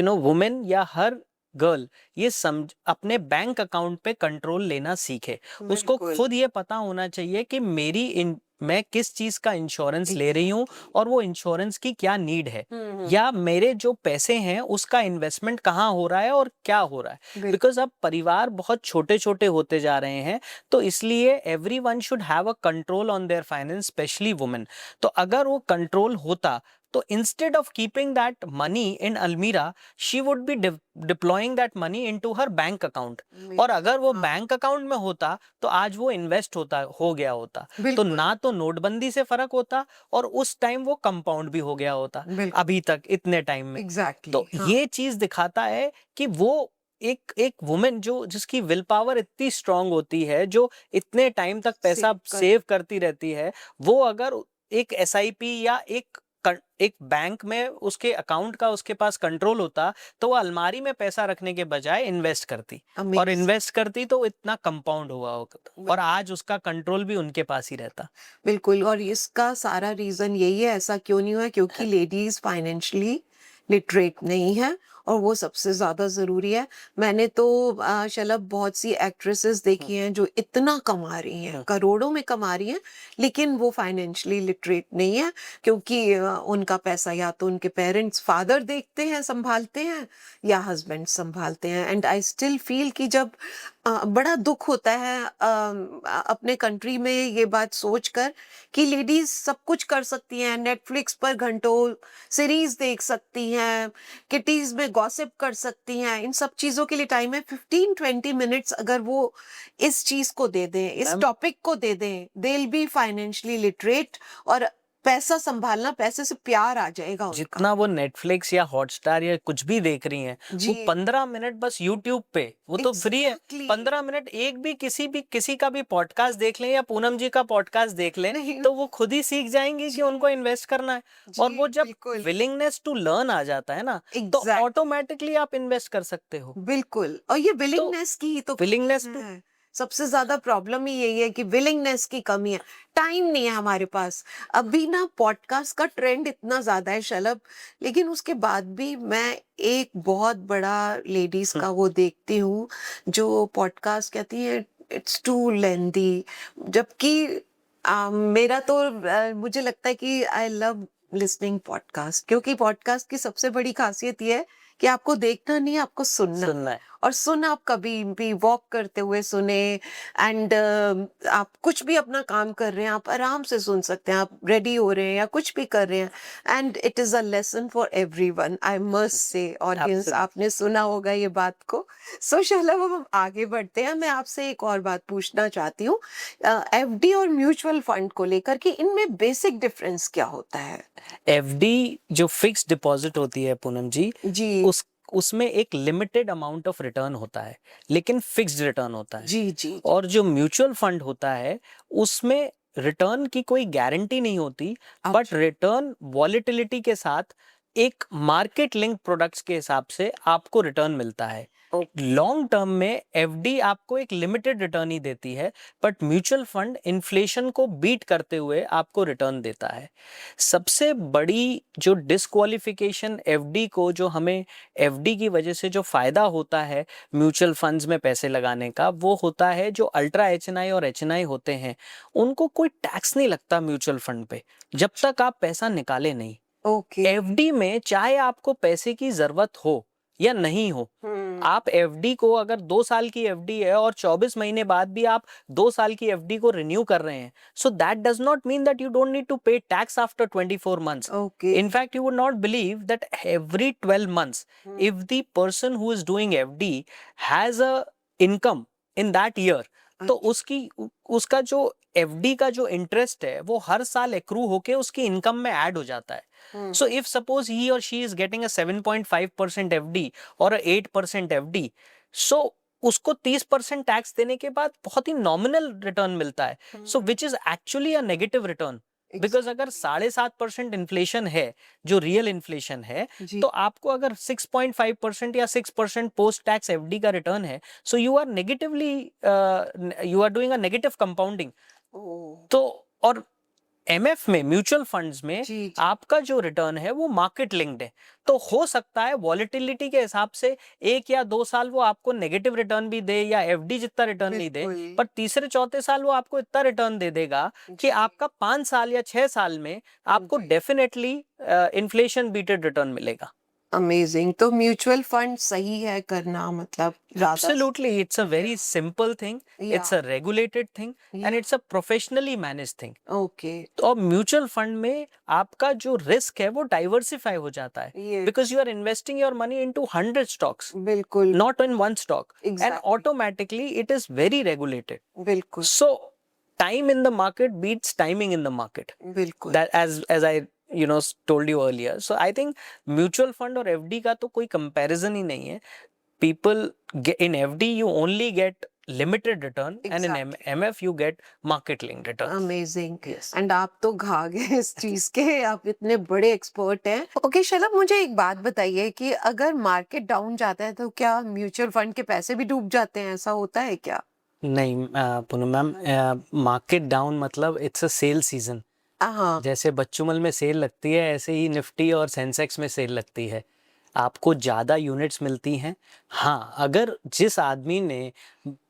वुमेन या हर गर्ल ये समझ अपने बैंक अकाउंट पे कंट्रोल लेना सीखे। उसको खुद ये पता होना चाहिए कि मैं किस चीज का इंश्योरेंस ले रही हूँ और वो इंश्योरेंस की क्या नीड है, या मेरे जो पैसे हैं उसका इन्वेस्टमेंट कहाँ हो रहा है और क्या हो रहा है। बिकॉज अब परिवार बहुत छोटे छोटे होते जा रहे हैं, तो इसलिए everyone should have a control on their finance, specially women. तो अगर वो कंट्रोल होता, तो instead of keeping that money in अलमीरा, she would be deploying that money into her bank account. और अगर वो बैंक अकाउंट में होता तो आज वो इन्वेस्ट हो गया होता। तो ना तो नोटबंदी से फर्क होता और उस टाइम वो कंपाउंड भी हो गया होता अभी तक इतने टाइम में। तो ये चीज दिखाता है कि वो एक एक वुमेन जो जिसकी विल पावर इतनी स्ट्रांग होती है, जो इतने टाइम तक पैसा सेव करती रहती है, वो अगर एक एसआईपी या एक बैंक में उसके अकाउंट का उसके पास कंट्रोल होता, तो वो अलमारी में पैसा रखने के बजाय इन्वेस्ट करती, और इन्वेस्ट करती तो इतना कंपाउंड हुआ होता, और आज उसका कंट्रोल भी उनके पास ही रहता। बिल्कुल, और इसका सारा रीजन यही है, ऐसा क्यों नहीं हुआ, क्योंकि लेडीज फाइनेंशियली लिटरेट नहीं है, और वो सबसे ज्यादा जरूरी है। मैंने तो शलभ बहुत सी एक्ट्रेसेस देखी हैं जो इतना कमा रही हैं, करोड़ों में कमा रही हैं, लेकिन वो फाइनेंशियली लिटरेट नहीं है, क्योंकि उनका पैसा या तो उनके पेरेंट्स, फादर देखते हैं, संभालते हैं, या हस्बैंड संभालते हैं। एंड आई स्टिल फील कि जब बड़ा दुख होता है अपने कंट्री में ये बात सोचकर कि लेडीज सब कुछ कर सकती हैं, नेटफ्लिक्स पर घंटों सीरीज देख सकती हैं, किटीज में गॉसिप कर सकती हैं, इन सब चीजों के लिए टाइम है। 15-20 मिनट्स अगर वो इस चीज को दे दें, इस टॉपिक को दे दें, they will be financially literate, और पैसा संभालना, पैसे से प्यार आ जाएगा उनका। जितना वो नेटफ्लिक्स या हॉटस्टार या कुछ भी देख रही हैं, वो 15 मिनट बस यूट्यूब पे, वो तो फ्री है, 15 मिनट एक भी किसी का भी पॉडकास्ट देख लें या पूनम जी का पॉडकास्ट देख लें, तो वो खुद ही सीख जाएंगी कि उनको इन्वेस्ट करना है। और वो जब विलिंगनेस टू लर्न आ जाता है ना, तो ऑटोमेटिकली आप इन्वेस्ट कर सकते हो। बिल्कुल, और ये विलिंगनेस की तो विलिंगनेस सबसे ज्यादा प्रॉब्लम ही यही है कि विलिंगनेस की कमी है, टाइम नहीं है हमारे पास। अभी ना पॉडकास्ट का ट्रेंड इतना ज्यादा है शलभ, लेकिन उसके बाद भी मैं एक बहुत बड़ा लेडीज का वो देखती हूँ जो पॉडकास्ट कहती है इट्स टू लेंदी, जबकि मेरा तो मुझे लगता है कि आई लव लिसनिंग पॉडकास्ट, क्योंकि पॉडकास्ट की सबसे बड़ी खासियत ये है कि आपको देखना नहीं है, आपको सुनना है। और सुना आप कभी भी वॉक करते हुए सुने, एंड आप कुछ भी अपना काम कर रहे हैं, आप आराम से सुन सकते हैं, आप रेडी हो रहे हैं या कुछ भी कर रहे हैं, and it is a lesson for everyone, I must say. Audience, आपने सुना होगा ये बात को। सो शलभ, हम आगे बढ़ते हैं। मैं आपसे एक और बात पूछना चाहती हूँ, एफडी और म्यूचुअल फंड को लेकर कि इनमें बेसिक डिफरेंस क्या होता है? एफडी जो फिक्स डिपॉजिट होती है पूनम जी, उसमें एक लिमिटेड अमाउंट ऑफ रिटर्न होता है, लेकिन फिक्स्ड रिटर्न होता है। जी। और जो म्यूचुअल फंड होता है, उसमें रिटर्न की कोई गारंटी नहीं होती, बट रिटर्न वॉलेटिलिटी के साथ एक मार्केट लिंक प्रोडक्ट्स के हिसाब से आपको रिटर्न मिलता है। लॉन्ग टर्म में एफडी आपको एक लिमिटेड रिटर्न ही देती है, बट म्यूचुअल फंड इन्फ्लेशन को बीट करते हुए आपको रिटर्न देता है। सबसे बड़ी जो डिस्क्वालिफिकेशन एफडी को, जो हमें एफडी की वजह से जो फायदा होता है म्यूचुअल फंड्स में पैसे लगाने का, वो होता है जो अल्ट्रा एचएनआई और एचएनआई होते हैं, उनको कोई टैक्स नहीं लगता म्यूचुअल फंड पे, जब तक आप पैसा निकाले नहीं। एफडी में चाहे आपको पैसे की जरूरत हो या नहीं हो, आप एफडी को, अगर 2 साल की एफडी है और 24 महीने बाद भी आप 2 साल की एफडी को रिन्यू कर रहे हैं, so that does not mean that you don't need to pay tax after 24 months. In fact, you would not believe that every 12 months, if the person who is doing FD has a income in that year, तो उसका जो FD का जो interest है वो हर साल accrue होके उसकी इनकम में ऐड हो जाता है। So if suppose he or she is getting a 7.5% FD or a 8% FD, so उसको 30% टैक्स देने के बाद बहुत ही नॉमिनल रिटर्न मिलता है, so which is actually a negative return, because अगर 7.5% इन्फ्लेशन है, जो रियल इन्फ्लेशन है, तो आपको अगर 6.5% या 6% पोस्ट टैक्स एफडी का रिटर्न है, so you are negatively, you are doing a negative compounding. तो और एमएफ में, म्यूचुअल फंड्स में आपका जो रिटर्न है वो मार्केट लिंक्ड है, तो हो सकता है वॉलेटिलिटी के हिसाब से 1 या 2 साल वो आपको नेगेटिव रिटर्न भी दे या एफडी जितना रिटर्न नहीं दे, पर तीसरे चौथे साल वो आपको इतना रिटर्न दे देगा कि आपका 5 साल या 6 साल में आपको डेफिनेटली इन्फ्लेशन बीटेड रिटर्न मिलेगा। अमेजिंग। तो म्यूचुअल फंड सही है करना, मतलब Absolutely, it's a very simple thing, it's a regulated thing, and it's a professionally managed thing. तो अब म्यूचुअल फंड में आपका जो रिस्क है वो डाइवर्सिफाई हो जाता है, because you are investing your money into 100 stocks, बिल्कुल, not in one stock, and automatically it is very regulated. बिल्कुल, so time in the market beats timing in the market, बिल्कुल, that as I told you earlier. So I think mutual fund और FD का तो कोई comparison ही नहीं है। people in FD you only get limited return, and in MF you get market linked return. Amazing. Yes. And आप तो घा गए इस चीज के, आप इतने बड़े एक्सपर्ट हैं। ओके शलभ, मुझे एक बात बताइए कि अगर मार्केट डाउन जाता है तो क्या म्यूचुअल फंड के पैसे भी डूब जाते हैं, ऐसा होता है क्या? नहीं पूनम मैम, मार्केट डाउन मतलब इट्स अ सेल सीजन। हाँ। जैसे बच्चूमल में सेल लगती है, ऐसे ही निफ्टी और सेंसेक्स में सेल लगती है, आपको ज़्यादा यूनिट्स मिलती हैं। हाँ, अगर जिस आदमी ने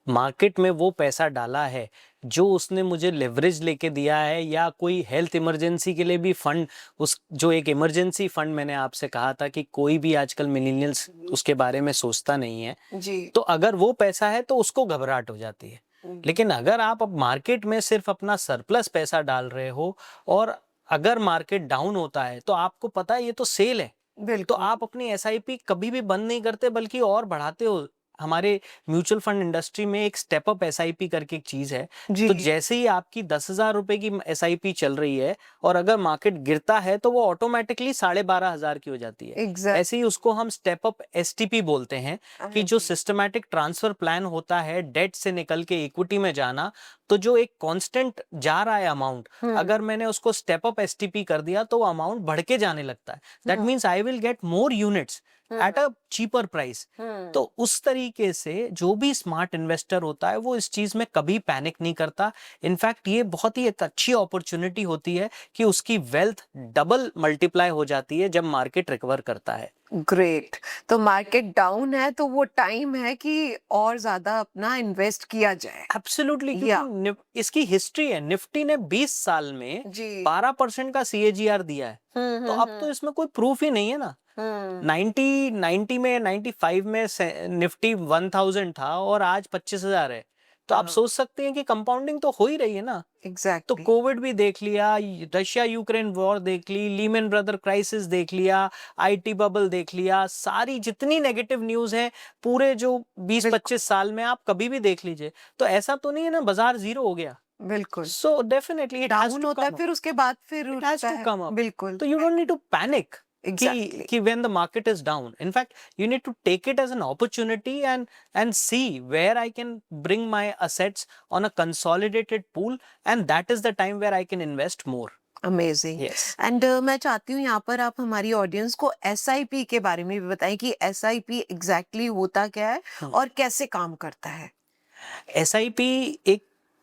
मार्केट में वो पैसा डाला है जो उसने मुझे लेवरेज लेके दिया है, या कोई हेल्थ इमरजेंसी के लिए भी फंड, उस जो एक इमरजेंसी फंड मैंने आपसे कहा था कि कोई भी आजकल मिलेनियल्स उसके बारे में सोचता नहीं है जी। तो अगर वो पैसा है तो उसको घबराहट हो जाती है। लेकिन अगर आप अब मार्केट में सिर्फ अपना सरप्लस पैसा डाल रहे हो और अगर मार्केट डाउन होता है तो आपको पता है ये तो सेल है, तो बिल्कुल। आप अपनी एसआईपी कभी भी बंद नहीं करते बल्कि और बढ़ाते हो। हमारे म्यूचुअल फंड इंडस्ट्री में एक स्टेप अप एसआईपी करके एक चीज है। जी। तो जैसे ही आपकी 10,000 रुपए की एसआईपी चल रही है और अगर मार्केट गिरता है तो वो ऑटोमेटिकली 12,500 की हो जाती है। एग्जैक्ट। ऐसे ही उसको हम स्टेप अप एसटीपी बोलते हैं कि जो सिस्टमैटिक ट्रांसफर प्लान होता है, डेट से निकल के इक्विटी में जाना, तो जो एक कांस्टेंट जा रहा है अमाउंट, अगर मैंने उसको स्टेप अप एसटीपी कर दिया तो वो अमाउंट बढ़ के जाने लगता है। That means I will get more units at a cheaper price. तो उस तरीके से जो भी स्मार्ट इन्वेस्टर होता है वो इस चीज में कभी पैनिक नहीं करता। इनफैक्ट ये बहुत ही एक अच्छी अपॉर्चुनिटी होती है कि उसकी वेल्थ डबल मल्टीप्लाई हो जाती है जब मार्केट रिकवर करता है। ग्रेट। तो मार्केट डाउन है तो वो टाइम है कि और ज्यादा अपना इन्वेस्ट किया जाए। एब्सोल्युटली, या। क्योंकि इसकी हिस्ट्री है, निफ्टी ने 20 साल में जी। 12% का सीएजीआर दिया है। तो अब तो इसमें कोई प्रूफ ही नहीं है ना। 90 में 95 में निफ्टी 1000 था और आज 25,000 है। तो आप सोच सकते हैं कि कंपाउंडिंग तो हो ही रही है ना। तो एग्जैक्टली। कोविड भी देख लिया, रशिया यूक्रेन वॉर देख ली, लीमन ब्रदर क्राइसिस देख लिया, आईटी बबल देख लिया, सारी जितनी नेगेटिव न्यूज है पूरे जो 20-25 साल में आप कभी भी देख लीजिए, तो ऐसा तो नहीं है ना बाजार जीरो हो गया। बिल्कुल। So definitely it has down to होता है कम फिर उसके बाद फिर इट हैज उठता टू है। Come up. बिल्कुल। तो you don't need to panic Exactly. कि when the market is down. In fact, you need to take it as an opportunity and see where I can bring my assets on a consolidated pool, and that is the time where I can invest more. Amazing. Yes. And मैं चाहती हूँ यहाँ पर आप हमारी audience को SIP के बारे में भी बताएं कि एसआईपी एग्जैक्टली होता क्या है और कैसे काम करता है।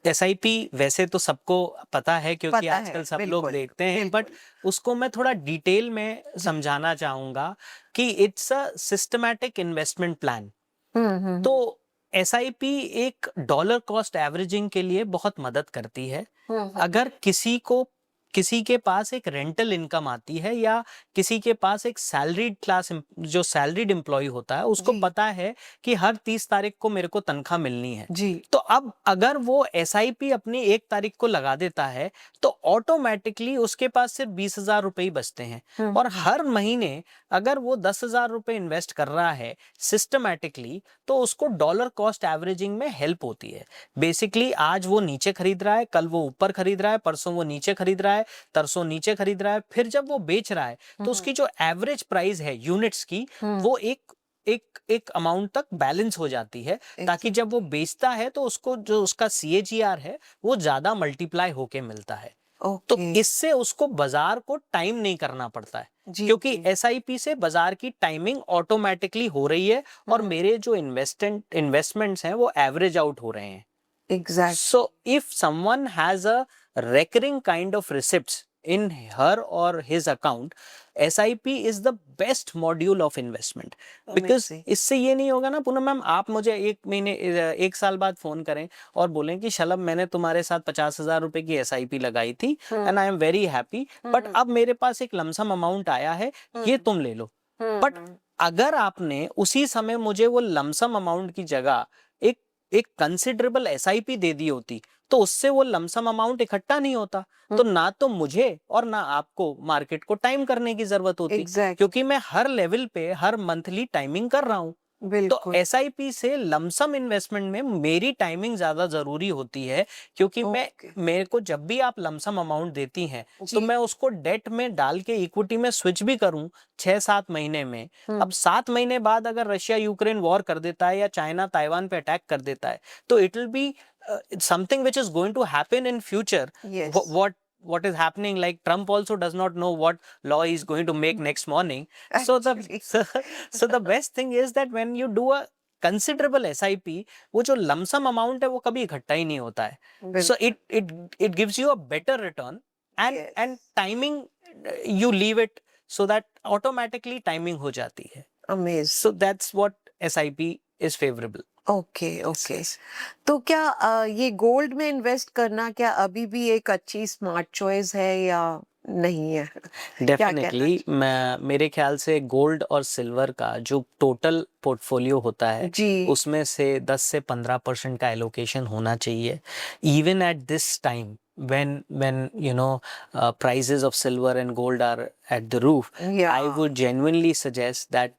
एसआईपी वैसे तो सबको पता है क्योंकि पता है, आजकल सब लोग बिल्कुल, देखते हैं, बट उसको मैं थोड़ा डिटेल में समझाना चाहूंगा कि it's a systematic investment plan. तो एसआईपी एक डॉलर कॉस्ट एवरेजिंग के लिए बहुत मदद करती है। अगर किसी के पास एक रेंटल इनकम आती है या किसी के पास एक सैलरीड क्लास जो सैलरीड एम्प्लॉय होता है उसको जी। पता है कि हर 30 तारीख को मेरे को तनख्वाह मिलनी है, जी। तो अब अगर वो एसआईपी अपनी 1 तारीख को लगा देता है तो ऑटोमेटिकली उसके पास सिर्फ 20,000 रुपए ही बचते हैं। और हर महीने अगर वो 10,000 रुपए इन्वेस्ट कर रहा है सिस्टमैटिकली तो उसको डॉलर कॉस्ट एवरेजिंग में हेल्प होती है। बेसिकली आज वो नीचे खरीद रहा है, कल वो ऊपर खरीद रहा है, परसों वो नीचे खरीद रहा है, तरसों नीचे खरीद रहा है, फिर जब वो बेच रहा है तो उसकी जो एवरेज प्राइस है यूनिट्स की वो एक अमाउंट तक बैलेंस हो जाती है, ताकि जब वो बेचता है तो उसको जो उसका सीएजीआर है वो ज्यादा मल्टीप्लाई होके मिलता है। तो इससे उसको बाजार को टाइम नहीं करना पड़ता है क्योंकि एसआईपी से बाजार की टाइमिंग ऑटोमेटिकली हो रही है और मेरे जो इन्वेस्टमेंट्स हैं वो एवरेज आउट हो रहे हैं। Exactly. So if someone has a recurring kind of receipts in her or his account, SIP is the best module of investment. Because इससे ये नहीं होगा ना पूनम मैम, आप मुझे एक साल बाद फोन करें और बोलें कि शलभ मैंने तुम्हारे साथ 50,000 रुपए की SIP लगाई थी and I am very happy, but अब मेरे पास एक लमसम अमाउंट आया है, ये तुम ले लो। बट अगर आपने उसी समय मुझे वो लमसम अमाउंट की जगह एक कंसिडरेबल एसआईपी दे दी होती तो उससे वो लमसम अमाउंट इकट्ठा नहीं होता, तो ना तो मुझे और ना आपको मार्केट को टाइम करने की जरूरत होती। क्योंकि मैं हर लेवल पे हर मंथली टाइमिंग कर रहा हूँ। तो बिल्कुल। एसआईपी से लमसम इन्वेस्टमेंट में मेरी टाइमिंग ज्यादा जरूरी होती है, क्योंकि ओके। मेरे को जब भी आप लमसम अमाउंट देती हैं तो जी। मैं उसको डेट में डाल के इक्विटी में स्विच भी करूं 6-7 महीने में। अब हम्म। 7 महीने बाद अगर रशिया यूक्रेन वॉर कर देता है या चाइना ताइवान पे अटैक कर देता है, तो it will be something which is going to happen in future. Yes. What is happening, like Trump also does not know what law he's going to make next morning. So the actually. so the best thing is that when you do a considerable SIP, वो जो lump sum amount है वो कभी इकट्ठा ही नहीं होता है. So बिल्कुल। it gives you a better return, and yes. timing, you leave it so that automatically timing हो जाती है. Amazing. So that's what SIP is favorable. Okay, Yes, okay. yes. तो क्या ये गोल्ड में इन्वेस्ट करना क्या अभी भी एक अच्छी स्मार्ट चॉइस है या नहीं है? क्या कहना डेफिनेटली मैं मेरे ख्याल से गोल्ड और सिल्वर का जो टोटल पोर्टफोलियो होता है जी। उसमें से 10 से 15% का एलोकेशन होना चाहिए. Even at this time when prices of silver and gold are at the roof, I या। would genuinely suggest that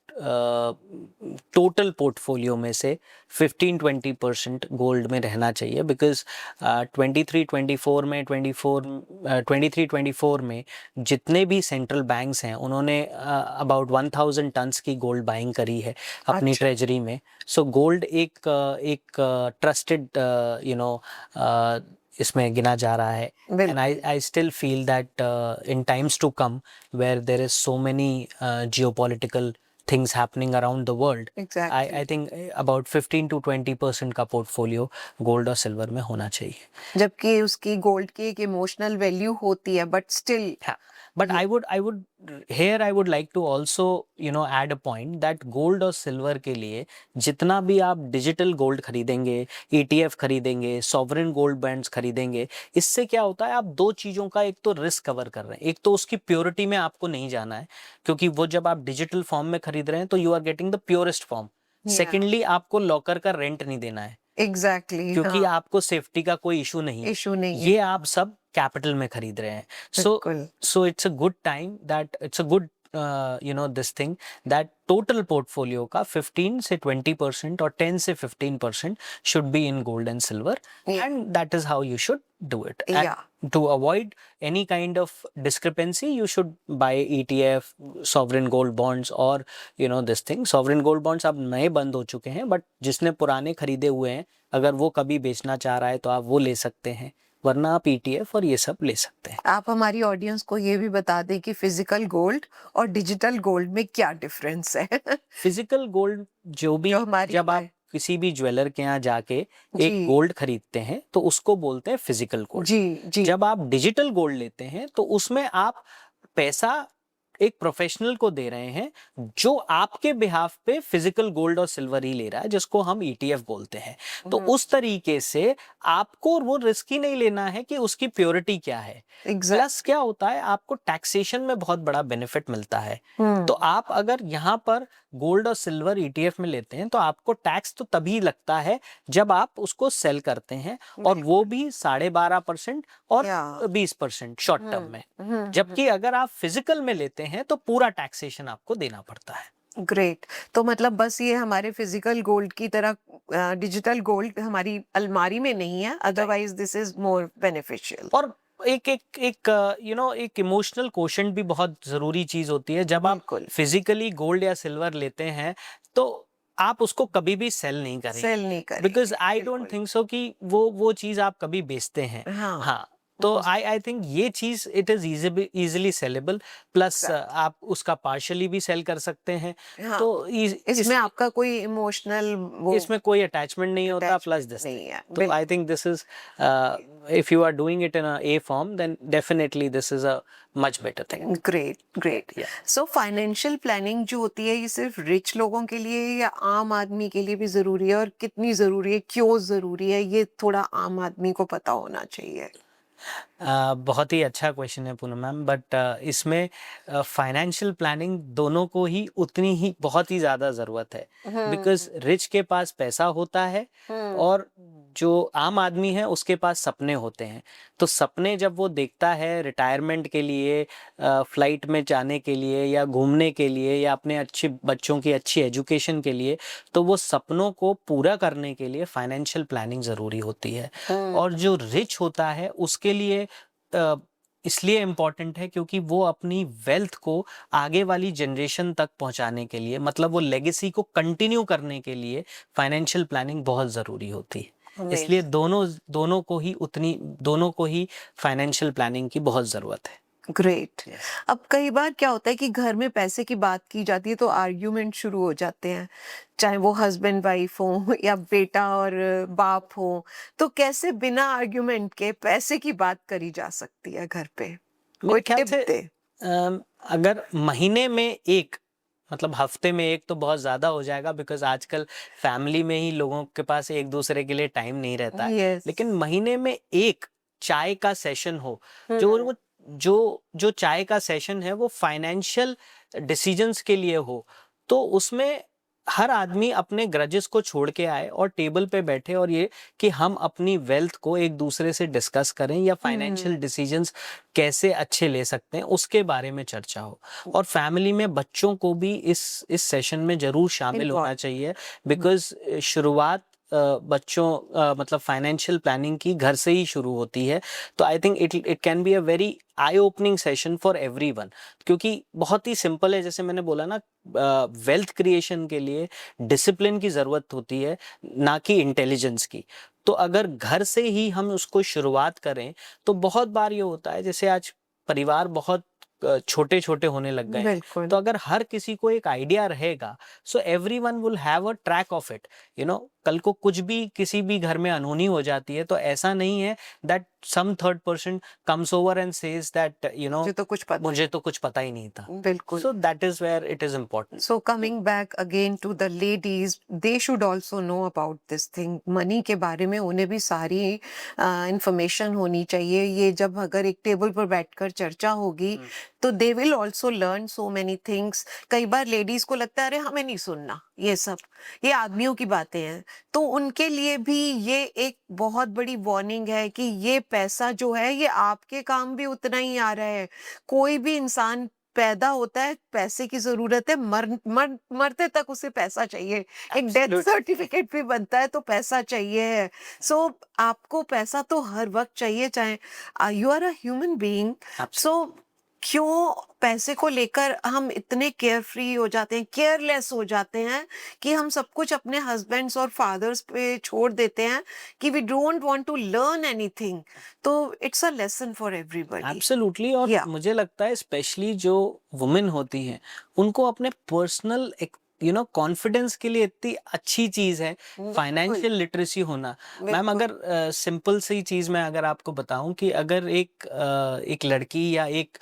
total portfolio में से 15-20% गोल्ड में रहना चाहिए. बिकॉज 23-24 में जितने भी सेंट्रल बैंक्स हैं उन्होंने अबाउट 1000 टन्स की गोल्ड बाइंग करी है अपनी अच्छा। ट्रेजरी में. सो गोल्ड एक ट्रस्टेड इसमें गिना जा रहा है. एंड बिल्कुल। I still feel that in times to come, where there is so many geopolitical things happening around the world, exactly. I think about 15-20% का पोर्टफोलियो गोल्ड और सिल्वर में होना चाहिए. जबकि उसकी गोल्ड की एक इमोशनल वैल्यू होती है बट स्टिल। हाँ, but I would like to also add a point that gold और सिल्वर के लिए जितना भी आप डिजिटल गोल्ड खरीदेंगे, ETF खरीदेंगे, सॉवरेन गोल्ड बॉन्ड्स खरीदेंगे, इससे क्या होता है, आप दो चीजों का एक तो रिस्क कवर कर रहे हैं. एक तो उसकी प्योरिटी में आपको नहीं जाना है, क्योंकि वो जब आप डिजिटल फॉर्म में खरीद रहे हैं तो you are getting the purest form. Secondly, आपको लॉकर का रेंट नहीं देना है, एग्जैक्टली। क्योंकि हाँ। आपको सेफ्टी का कोई इशू नहीं है. इशू नहीं है। ये आप सब कैपिटल में खरीद रहे हैं. सो बिल्कुल। so it's a good time that it's a good this thing that total portfolio का 15 से 20% और 10 से 15% should be in gold and silver. Yeah. And that is how you should do it. And Yeah. to avoid any kind of discrepancy, you should buy ETF, sovereign gold bonds, or this thing. Sovereign gold bonds अब नए बंद हो चुके हैं, but जिसने पुराने खरीदे हुए हैं, अगर वो कभी बेचना चाह रहा है तो आप वो ले सकते हैं, वरना आप ETF और ये सब ले सकते हैं. आप हमारी ऑडियंस को ये भी बता दें कि फिजिकल गोल्ड और डिजिटल गोल्ड में क्या डिफरेंस है? फिजिकल गोल्ड जो भी, जो हमारी जब आप किसी भी ज्वेलर के यहाँ जाके जी। एक गोल्ड खरीदते हैं तो उसको बोलते हैं फिजिकल गोल्ड. जी। जी। जब आप डिजिटल गोल्ड लेते हैं तो उसमें आप पैसा एक प्रोफेशनल को दे रहे हैं जो आपके बिहाफ पे फिजिकल गोल्ड और सिल्वर ही ले रहा है, जिसको हम ETF बोलते हैं. तो उस तरीके से आपको वो रिस्क ही नहीं लेना है कि उसकी प्योरिटी क्या है. प्लस क्या होता है, आपको टैक्सेशन में बहुत बड़ा बेनिफिट मिलता है. तो आप अगर यहाँ पर गोल्ड और सिल्वर ETF में लेते हैं तो आपको टैक्स तो तभी लगता है जब आप उसको सेल करते हैं, और वो भी 12.5% और 20% शॉर्ट टर्म में. जबकि अगर आप फिजिकल में लेते हैं तो पूरा टैक्सेशन आपको देना पड़ता है. ग्रेट। तो मतलब बस ये हमारे फिजिकल गोल्ड की तरह डिजिटल गोल्ड हमारी अलमारी में नहीं है, otherwise this is more beneficial. और एक इमोशनल क्वोशंट भी बहुत जरूरी चीज होती है. जब आप बिल्कुल। फिजिकली गोल्ड या सिल्वर लेते हैं तो आप उसको कभी भी सेल नहीं करेंगे, सेल नहीं करेंगे. बिकॉज आई डोंट बिल्कुल। थिंक सो कि वो चीज आप कभी बेचते हैं. हाँ। हाँ, तो आई थिंक ये चीज it is easily saleable. Plus आप उसका पार्शली भी सेल कर सकते हैं. हाँ। तो इसमें आपका कोई इमोशनल इसमें कोई अटैचमेंट नहीं होता. प्लस दिस नहीं है. तो I think this is, if you are doing it in a form, then definitely this is a much better thing. Great, great. Yeah. So financial planning जो होती है ये सिर्फ रिच लोगों के लिए या आम आदमी के लिए भी जरूरी है, और कितनी जरूरी है, क्यों जरूरी है, ये थोड़ा आम आदमी को पता होना चाहिए. बहुत ही अच्छा क्वेश्चन है पूनम मैम. बट इसमें फाइनेंशियल प्लानिंग दोनों को ही उतनी ही बहुत ही ज़्यादा ज़रूरत है. बिकॉज रिच के पास पैसा होता है और जो आम आदमी है उसके पास सपने होते हैं, तो सपने जब वो देखता है रिटायरमेंट के लिए, फ्लाइट में जाने के लिए या घूमने के लिए या अपने अच्छे बच्चों की अच्छी एजुकेशन के लिए, तो वो सपनों को पूरा करने के लिए फाइनेंशियल प्लानिंग ज़रूरी होती है। और जो रिच होता है उसके लिए अ, इसलिए इम्पॉर्टेंट है क्योंकि वो अपनी वेल्थ को आगे वाली जनरेशन तक पहुंचाने के लिए, मतलब वो लेगेसी को कंटिन्यू करने के लिए फाइनेंशियल प्लानिंग बहुत ज़रूरी होती है। इसलिए दोनों को ही फाइनेंशियल प्लानिंग की बहुत ज़रूरत है। ग्रेट। Yes. अब कई बार क्या होता है कि घर में पैसे की बात की जाती है तो आर्ग्यूमेंट शुरू हो जाते हैं, चाहे वो हस्बैंड वाइफ हो या बेटा और बाप हो। तो कैसे बिना आर्ग्यूमेंट के पैसे की बात करी जा सकती है घर पे? मेरे कोई ख्याल टिप से दे। अगर महीने में एक, मतलब हफ्ते में एक तो बहुत ज़्यादा हो जाएगा, बिकॉज आजकल फैमिली में ही लोगों के पास एक दूसरे के लिए टाइम नहीं रहता है। यस। लेकिन महीने में एक चाय का सेशन हो, जो वो जो चाय का सेशन है वो फाइनेंशियल डिसीजंस के लिए हो, तो उसमें हर आदमी अपने ग्रजेस को छोड़ के आए और टेबल पे बैठे और ये कि हम अपनी वेल्थ को एक दूसरे से डिस्कस करें या फाइनेंशियल डिसीजंस कैसे अच्छे ले सकते हैं उसके बारे में चर्चा हो। और फैमिली में बच्चों को भी इस सेशन में जरूर शामिल होना चाहिए, बिकॉज शुरुआत बच्चों मतलब फाइनेंशियल प्लानिंग की घर से ही शुरू होती है। तो I think it can be a very I opening session for everyone, क्योंकि बहुत ही सिंपल है, जैसे मैंने बोला ना, वेल्थ क्रिएशन के लिए डिसिप्लिन की ज़रूरत होती है, ना कि इंटेलिजेंस की। तो अगर घर से ही हम उसको शुरुआत करें, तो बहुत बार ये होता है, जैसे आज परिवार बहुत छोटे छोटे होने लग गए हैं, बिल्कुल। तो अगर हर किसी को एक आइडिया रहेगा, so everyone will have a track of it. कल को कुछ भी किसी भी घर में अनहोनी हो जाती है, तो ऐसा नहीं है that some third person comes over and says that मुझे तो कुछ पता ही नहीं था। बिल्कुल। So that is where it is important. So coming back again to the ladies, they should also know about this thing. Money के बारे में उन्हें भी सारी इंफॉर्मेशन होनी चाहिए। ये जब अगर एक टेबल पर बैठकर चर्चा होगी तो they will also learn so many things. कई बार लेडीज को लगता है अरे हमें नहीं सुनना ये सब, ये आदमियों की बातें हैं। तो उनके लिए भी ये एक बहुत बड़ी वार्निंग है कि ये पैसा जो है ये आपके काम भी उतना ही आ रहा है। कोई भी इंसान पैदा होता है, पैसे की ज़रूरत है, मरते तक उसे पैसा चाहिए। एक डेथ Absolutely. सर्टिफिकेट भी बनता है तो पैसा चाहिए है। सो आपको पैसा तो हर वक़्त चाहिए, चाहे you are a human being. So क्यों पैसे को लेकर हम इतने केयरफ्री हो जाते हैं, केयरलेस हो जाते हैं कि हम सब कुछ अपने हस्बैंड्स और फादर्स पे छोड़ देते हैं कि we don't want to learn anything. तो it's a lesson for everybody. Absolutely. और या मुझे लगता है स्पेशली जो वुमेन होती हैं, उनको अपने पर्सनल कॉन्फिडेंस के लिए इतनी अच्छी चीज़ है फाइनेंशियल लिटरेसी होना। मैम, अगर सिंपल सी चीज़ मैं अगर आपको बताऊं कि अगर एक लड़की या एक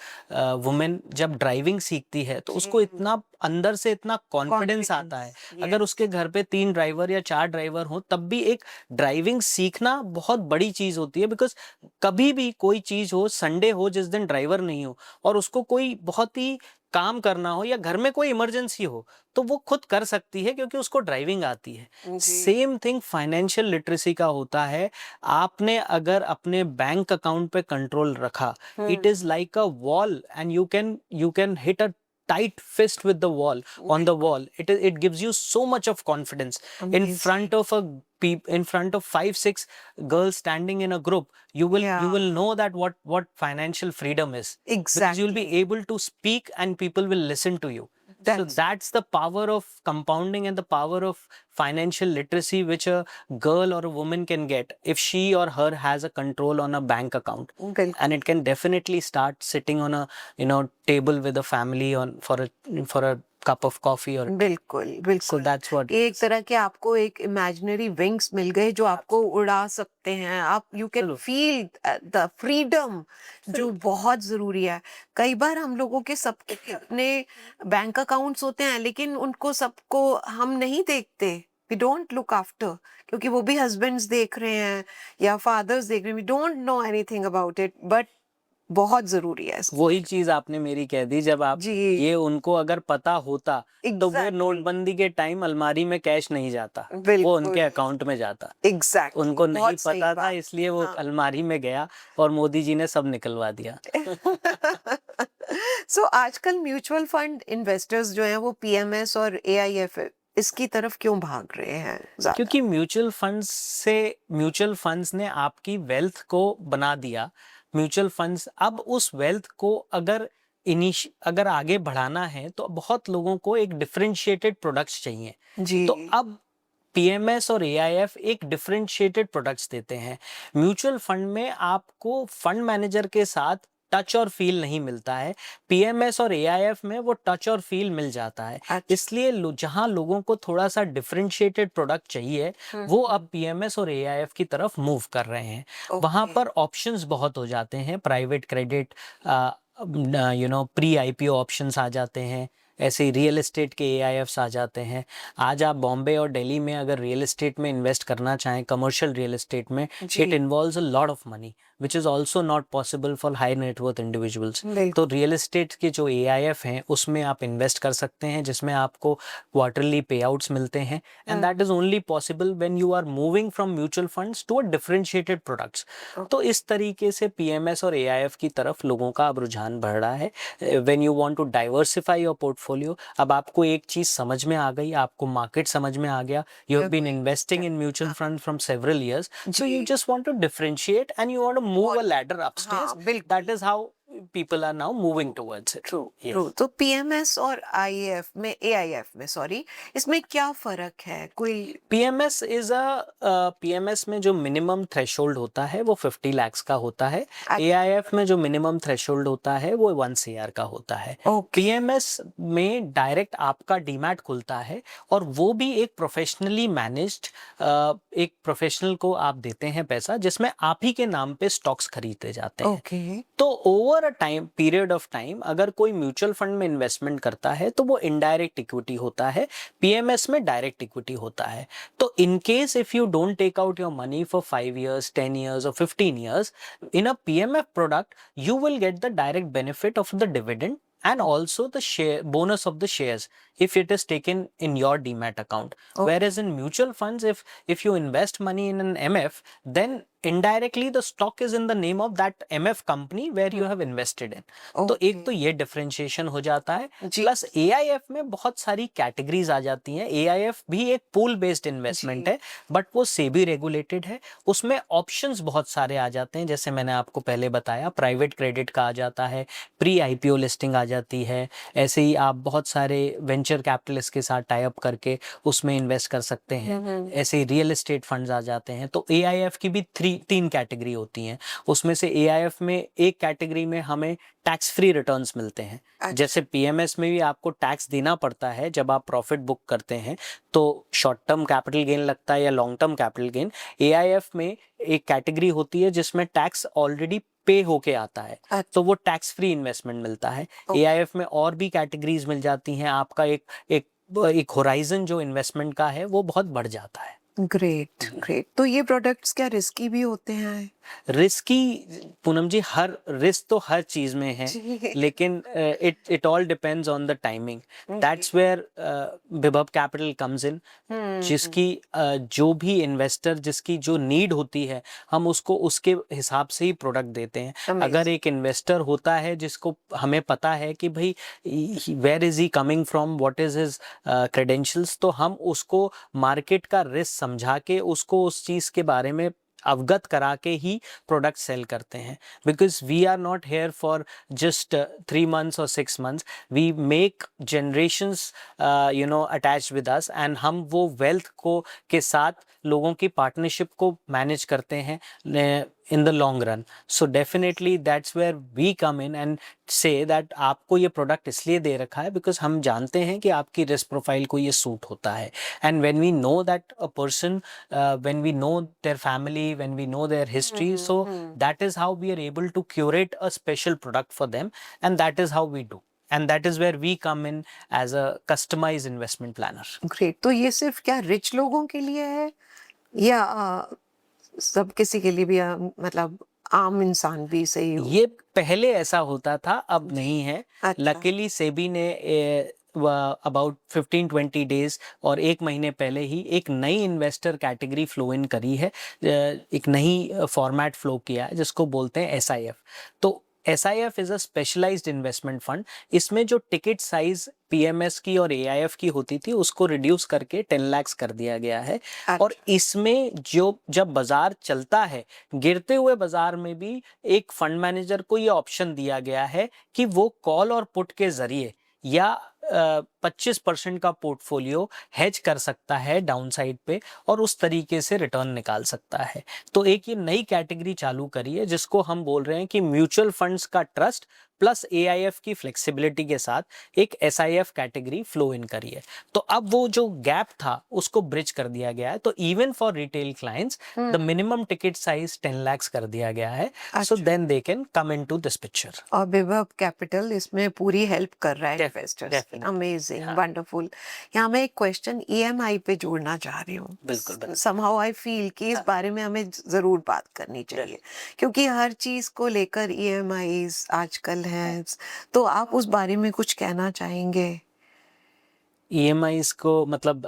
वुमेन जब ड्राइविंग सीखती है, तो उसको इतना अंदर से इतना कॉन्फिडेंस आता है। अगर उसके घर पे 3 ड्राइवर या 4 ड्राइवर हो, तब भी एक ड्राइविंग सीखना बहुत बड़ी चीज़ होती है, बिकॉज कभी भी कोई चीज़ हो, संडे हो जिस दिन ड्राइवर नहीं हो और उसको कोई बहुत ही काम करना हो या घर में कोई इमरजेंसी हो, तो वो खुद कर सकती है क्योंकि उसको ड्राइविंग आती है। सेम थिंग फाइनेंशियल लिटरेसी का होता है। आपने अगर अपने बैंक अकाउंट पे कंट्रोल रखा, it is like a wall and you can hit a tight fist with the wall on the wall. It gives you so much of confidence in front of in front of 5-6 girls standing in a group. You will know that what financial freedom is, because you'll be able to speak and people will listen to you. So that's the power of compounding and the power of financial literacy which a girl or a woman can get if she or her has a control on a bank account. And it can definitely start sitting on a table with a family on for a cup of coffee or बिल्कुल so बिल्कुल। that's what एक तरह के आपको एक imaginary wings मिल गए जो आपको उड़ा सकते हैं। आप you can Absolutely. Feel the freedom जो बहुत जरूरी है। कई बार हम लोगों के सबके अपने बैंक अकाउंट्स होते हैं लेकिन उनको सबको हम नहीं देखते। वी डोंट लुक आफ्टर, क्योंकि वो भी हस्बैंड्स देख रहे हैं या फादर्स देख रहे हैं। We don't know anything about it, but बहुत जरूरी है वही चीज आपने मेरी कह दी, जब आप जी ये उनको अगर पता होता तो वो एग्जैक्टली नोटबंदी के टाइम अलमारी में कैश नहीं जाता, वो बिल्कुल उनके अकाउंट में जाता। एग्जैक्टली उनको नहीं बहुत सही पता था, बात इसलिए वो हाँ अलमारी में गया और मोदी जी ने सब निकलवा दिया। सो आजकल म्यूचुअल फंड इन्वेस्टर्स जो हैं वो पीएमएस और एआईएफ इसकी तरफ क्यों भाग रहे हैं ज्यादा? क्योंकि म्यूचुअल फंड्स ने आपकी वेल्थ को बना दिया। म्यूचुअल फंड्स अब उस वेल्थ को अगर आगे बढ़ाना है तो बहुत लोगों को एक डिफरेंशिएटेड प्रोडक्ट्स चाहिए। जी तो अब पीएमएस और एआईएफ एक डिफरेंशिएटेड प्रोडक्ट्स देते हैं। म्यूचुअल फंड में आपको फंड मैनेजर के साथ टच और फील नहीं मिलता है, पीएमएस और एआईएफ में वो टच और फील मिल जाता है। अच्छा इसलिए जहां लोगों को थोड़ा सा डिफरेंशिएटेड प्रोडक्ट चाहिए, वो अब पीएमएस और एआईएफ की तरफ मूव कर रहे हैं। वहां ओके पर ऑप्शंस बहुत हो जाते हैं, private credit, pre IPO options आ जाते हैं, ऐसे ही रियल एस्टेट के एआईएफ्स आ जाते हैं। आज आप बॉम्बे और दिल्ली में अगर रियल एस्टेट में इन्वेस्ट करना चाहें, कमर्शियल रियल एस्टेट में, जी it involves a lot of money which is also not possible for high net worth individuals. तो बिल्कुल रियल एस्टेट के जो एआईएफ हैं उसमें आप इन्वेस्ट कर सकते हैं, जिसमें आपको क्वार्टरली पे आउट्स मिलते हैं, and that is only possible when you are moving from mutual funds to a differentiated products. तो इस तरीके से पीएमएस और एआईएफ की तरफ लोगों का अब रुझान बढ़ रहा है। When you want to diversify your portfolio, अब आपको एक चीज समझ में आ गई, आपको मार्केट समझ में आ गया, you have been investing in mutual fund from several years, so you जी just want to differentiate and you want to move a और ladder upstairs. हाँ बिल्कुल That is how people are now moving towards it. True Yes. True तो PMS और if में AIF में sorry इसमें क्या फर्क है कोई? पीएमएस में जो मिनिमम थ्रेशोल्ड होता है वो 50 lakhs का होता है। एआईएफ में जो मिनिमम थ्रेशोल्ड होता है वो 1 CR का होता है। ओके पीएमएस में डायरेक्ट आपका डीमैट खुलता है, और वो भी एक प्रोफेशनली मैनेज्ड, एक प्रोफेशनल को आप देते हैं पैसा, जिसमें आप ही के नाम पे स्टॉक्स खरीदे जाते हैं। ओके तो over a time period of time अगर कोई म्यूचुअल फंड में इन्वेस्टमेंट करता है तो वो इनडायरेक्ट इक्विटी होता है, पीएमएस में डायरेक्ट इक्विटी होता है। तो in case if you don't take out your money for 5 years, 10 years or 15 years in a PMF product, you will get the direct benefit of the dividend and also the share bonus of the shares if it is taken in your demat account. Okay. Whereas in mutual funds, if you invest money in an MF, then indirectly the stock is in the name of that MF company where you have invested in. तो एक तो ये differentiation हो जाता है। जी plus AIF में बहुत सारी कैटेगरीज आ जाती हैं। एआईएफ भी एक पूल बेस्ड इन्वेस्टमेंट जी है, बट वो सेबी रेगुलेटेड है। उसमें ऑप्शंस बहुत सारे आ जाते हैं, जैसे मैंने आपको पहले बताया, प्राइवेट क्रेडिट का आ जाता है, प्री आईपीओ लिस्टिंग आ जाती है। ऐसे ही आप बहुत सारे वेंचर कैपिटलिस्ट के साथ टाई अप करके उसमें इन्वेस्ट कर सकते हैं। ऐसे ही रियल एस्टेट फंड्स आ जाते हैं। तो एआईएफ की भी तीन कैटेगरी होती हैं। उसमें से एआईएफ में एक कैटेगरी में हमें टैक्स फ्री रिटर्न्स मिलते हैं। अच्छा जैसे पीएमएस में भी आपको टैक्स देना पड़ता है जब आप प्रॉफिट बुक करते हैं, तो शॉर्ट टर्म कैपिटल गेन लगता है या long term capital gain. AIF में एक कैटेगरी होती है जिसमें टैक्स ऑलरेडी पे होके आता है, अच्छा तो वो टैक्स फ्री इन्वेस्टमेंट मिलता है। ओके एआईएफ में और भी कैटेगरीज मिल जाती हैं। आपका एक होराइजन जो इन्वेस्टमेंट का है वो बहुत बढ़ जाता है। ग्रेट ग्रेट तो ये प्रोडक्ट्स क्या रिस्की भी होते हैं? रिस्की, पूनम जी, हर रिस्क तो हर चीज में है, जी लेकिन it all depends on the timing. That's where Vibhav Capital comes in. जिसकी जो भी इन्वेस्टर, जिसकी जो नीड होती है, हम उसको उसके हिसाब से ही प्रोडक्ट देते हैं। अगर एक इन्वेस्टर होता है जिसको हमें पता है कि भाई where is he coming from, what is his credentials, तो हम उसको मार्केट का रिस्क समझा के उसको उस चीज के बारे में अवगत करा के ही प्रोडक्ट सेल करते हैं। Because we are not here for just 3 months और 6 months, we make generations attach with us, and हम वो वेल्थ को के साथ लोगों की पार्टनरशिप को मैनेज करते हैं in the long run. So definitely that's where we come in and say that आपको ये प्रोडक्ट इसलिए दे रखा है बिकॉज हम जानते हैं कि आपकी रिस्क प्रोफाइल को ये सूट होता है। And when we know that a person, when we know their family, when we know their history, so that is how we are able to curate a special product for them, and that is how we do, and that is where we come in as a customized investment planner. Great तो ये सिर्फ क्या rich लोगों के लिए है या सब किसी के लिए भी मतलब आम इंसान भी सही हो। ये पहले ऐसा होता था, अब नहीं है। अच्छा। लकीली सेबी ने अबाउट 15-20 डेज और 1 महीने पहले ही एक नई इन्वेस्टर कैटेगरी फ्लो इन करी है, एक नई फॉर्मेट फ्लो किया है जिसको बोलते हैं SIF। तो SIF is a specialised investment fund. इसमें जो टिकट साइज PMS की और AIF की होती थी उसको रिड्यूस करके 10 लाख कर दिया गया है। और अच्छा। इसमें जो जब बाजार चलता है, गिरते हुए बाजार में भी एक फंड मैनेजर को ये ऑप्शन दिया गया है कि वो कॉल और पुट के जरिए या 25% का पोर्टफोलियो हेज कर सकता है डाउनसाइड पे और उस तरीके से रिटर्न निकाल सकता है। तो एक ये नई कैटेगरी चालू करी है जिसको हम बोल रहे हैं कि म्यूचुअल फंड्स का ट्रस्ट प्लस AIF की फ्लेक्सिबिलिटी के साथ एक SIF कैटेगरी फ्लो इन करी है। तो अब वो जो गैप था उसको ब्रिज कर दिया गया है। तो even for retail clients the minimum ticket size 10 lakh कर दिया गया है, सो अच्छा। Then they can come into this picture. और विभव कैपिटल इसमें पूरी हेल्प कर रहा है इन्वेस्टर्स की। डेफिनेटली। अमेजिंग, हाँ, वंडरफुल। यहाँ मैं एक क्वेश्चन EMI पे जोड़ना चाह रही हूँ। बिल्कुल बिल्कुल। समहाउ आई फील कि इस हाँ, बारे में हमें जरूर बात करनी चाहिए, क्योंकि हर चीज को लेकर EMIs आजकल हैं। तो आप उस बारे में कुछ कहना चाहेंगे? EMIs को मतलब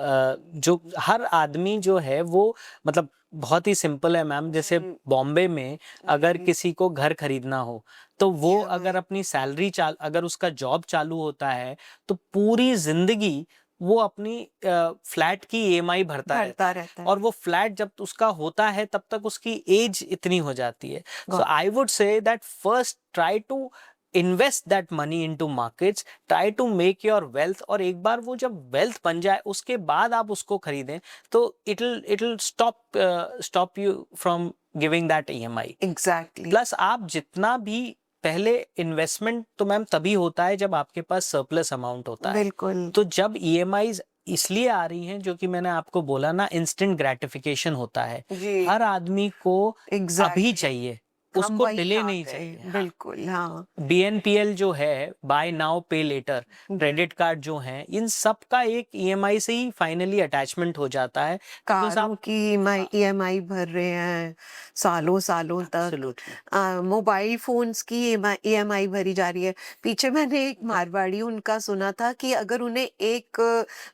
जो हर आदमी जो है वो मतलब बहुत ही सिंपल है मैम। जैसे बॉम्बे में अगर किसी को घर खरीदना हो तो वो अगर अपनी सैलरी अगर उसका जॉब चालू होता है तो पूरी जिंदगी वो अपनी फ्लैट की EMI भरता रहता है। रहता है। और वो फ्लैट जब उसका होता है तब तक उसकी एज इतनी हो जाती है। So Got I would say that first try to invest that money into markets, try to make your wealth. और एक बार वो जब वेल्थ बन जाए उसके बाद आप उसको खरीदें तो it will stop you from giving that EMI। Exactly. Plus आप जितना भी पहले इन्वेस्टमेंट तो मैम तभी होता है जब आपके पास सरप्लस अमाउंट होता है। बिल्कुल। तो जब EMIs इसलिए आ रही हैं, जो कि मैंने आपको बोला ना, इंस्टेंट ग्रेटिफिकेशन होता है। जी। हर आदमी को अभी एग्जैक्टली। चाहिए, हम उसको वही डिले आ नहीं गए। चाहिए। हाँ। बिल्कुल। हाँ। BNPL जो है, बाय नाउ पे लेटर, क्रेडिट कार्ड जो हैं, इन सब का एक EMI से ही फाइनली अटैचमेंट हो जाता है। बिकॉज कारों आप की EMI भर रहे हैं सालों सालों तक। एब्सोल्युटली मोबाइल फोन्स की EMI भरी जा रही है। पीछे मैंने एक मारवाड़ी उनका सुना था कि अगर उन्हें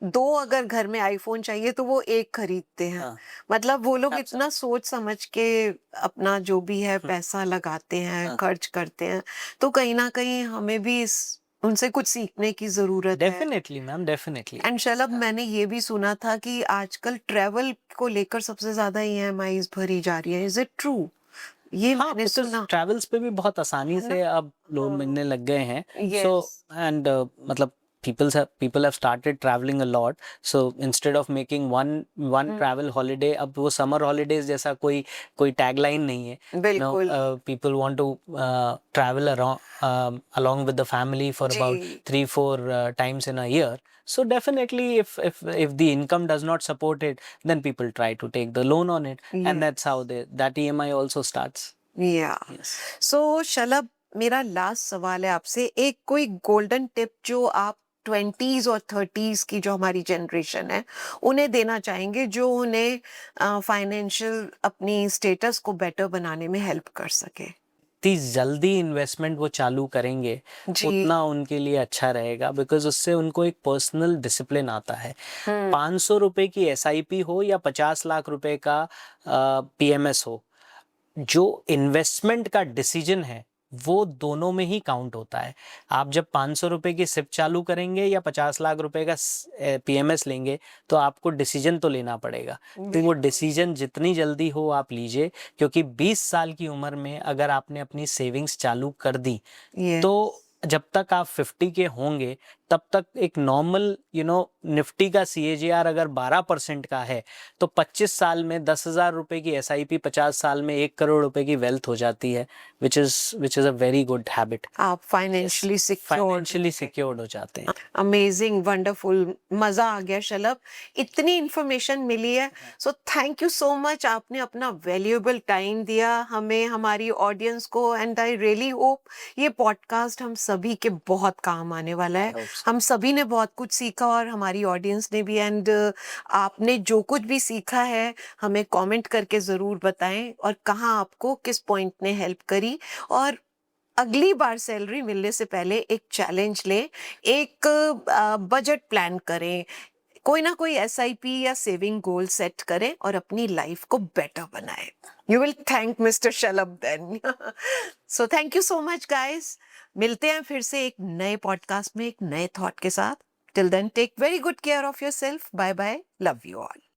दो अगर घर में आईफोन चाहिए तो वो एक खरीदते हैं। हाँ, मतलब वो लोग एब्सोल्युटली इतना सोच समझ के अपना जो भी है पैसा लगाते हैं, हाँ, खर्च करते हैं। तो कहीं ना कहीं हमें भी उनसे कुछ सीखने की जरूरत है। Definitely ma'am, definitely. एंड शलभ, मैंने ये भी सुना था कि आजकल ट्रेवल को लेकर सबसे ज्यादा EMIs भरी जा रही है। Is it true? ये हाँ, मैंने बिकॉज सुना ट्रैवल्स पे भी बहुत आसानी है ना। से अब लोन हाँ। मिलने लग गए हैं। So yes. एंड मतलब people have started traveling a lot. So instead of making one travel holiday, अब वो summer holidays जैसा कोई tagline नहीं है। बिल्कुल। People want to travel around along with the family for ji. about 3-4 times in a year. So definitely if the income does not support it, then people try to take the loan on it, and that's how that EMI also starts. या Yes. सो शलभ, मेरा last सवाल है आपसे। एक कोई golden tip जो आप 20s और 30s की जो हमारी जनरेशन है उन्हें देना चाहेंगे, जो उन्हें फाइनेंशियल अपनी स्टेटस को बेटर बनाने में हेल्प कर सके? जितनी जल्दी इन्वेस्टमेंट वो चालू करेंगे जी। उतना उनके लिए अच्छा रहेगा, बिकॉज उससे उनको एक पर्सनल डिसिप्लिन आता है। 500 रुपए की SIP हो या 50 लाख रुपए का PMS हो, जो इन्वेस्टमेंट का डिसीजन है वो दोनों में ही काउंट होता है। आप जब 500 रुपए की SIP चालू करेंगे या 50 लाख रुपए का PMS लेंगे तो आपको डिसीजन तो लेना पड़ेगा। तो वो डिसीजन जितनी जल्दी हो आप लीजिए, क्योंकि 20 साल की उम्र में अगर आपने अपनी सेविंग्स चालू कर दी ये तो जब तक आप 50 के होंगे तब तक एक नॉर्मल निफ्टी का CAGR अगर 12% का है तो 25 साल में 10,000 रुपए की SIP 50 साल में 1 करोड़ रुपए की वेल्थ हो जाती है, which is a very good habit. आप फाइनेंशियली सिक्योर्ड फाइनेंशियली सिक्योर्ड हो जाते हैं। अमेजिंग, वंडरफुल, मजा आ गया शलभ। इतनी इंफॉर्मेशन मिली है। सो थैंक यू सो मच। आपने अपना वैल्यूएबल टाइम दिया हमें, हमारी ऑडियंस को। एंड आई रियली होप ये पॉडकास्ट हम सभी के बहुत काम आने वाला I है। hope so. हम सभी ने बहुत कुछ सीखा और हमारी ऑडियंस ने भी। एंड आपने जो कुछ भी सीखा है हमें कमेंट करके ज़रूर बताएं, और कहाँ आपको किस पॉइंट ने हेल्प करी। और अगली बार सैलरी मिलने से पहले एक चैलेंज लें, एक बजट प्लान करें, कोई ना कोई एसआईपी या सेविंग गोल सेट करें और अपनी लाइफ को बेटर बनाएं। You will thank mister Shalabh then. So thank you so much guys. मिलते हैं फिर से एक नए पॉडकास्ट में एक नए थॉट के साथ। Till then take very good care of yourself. Bye bye, love you all.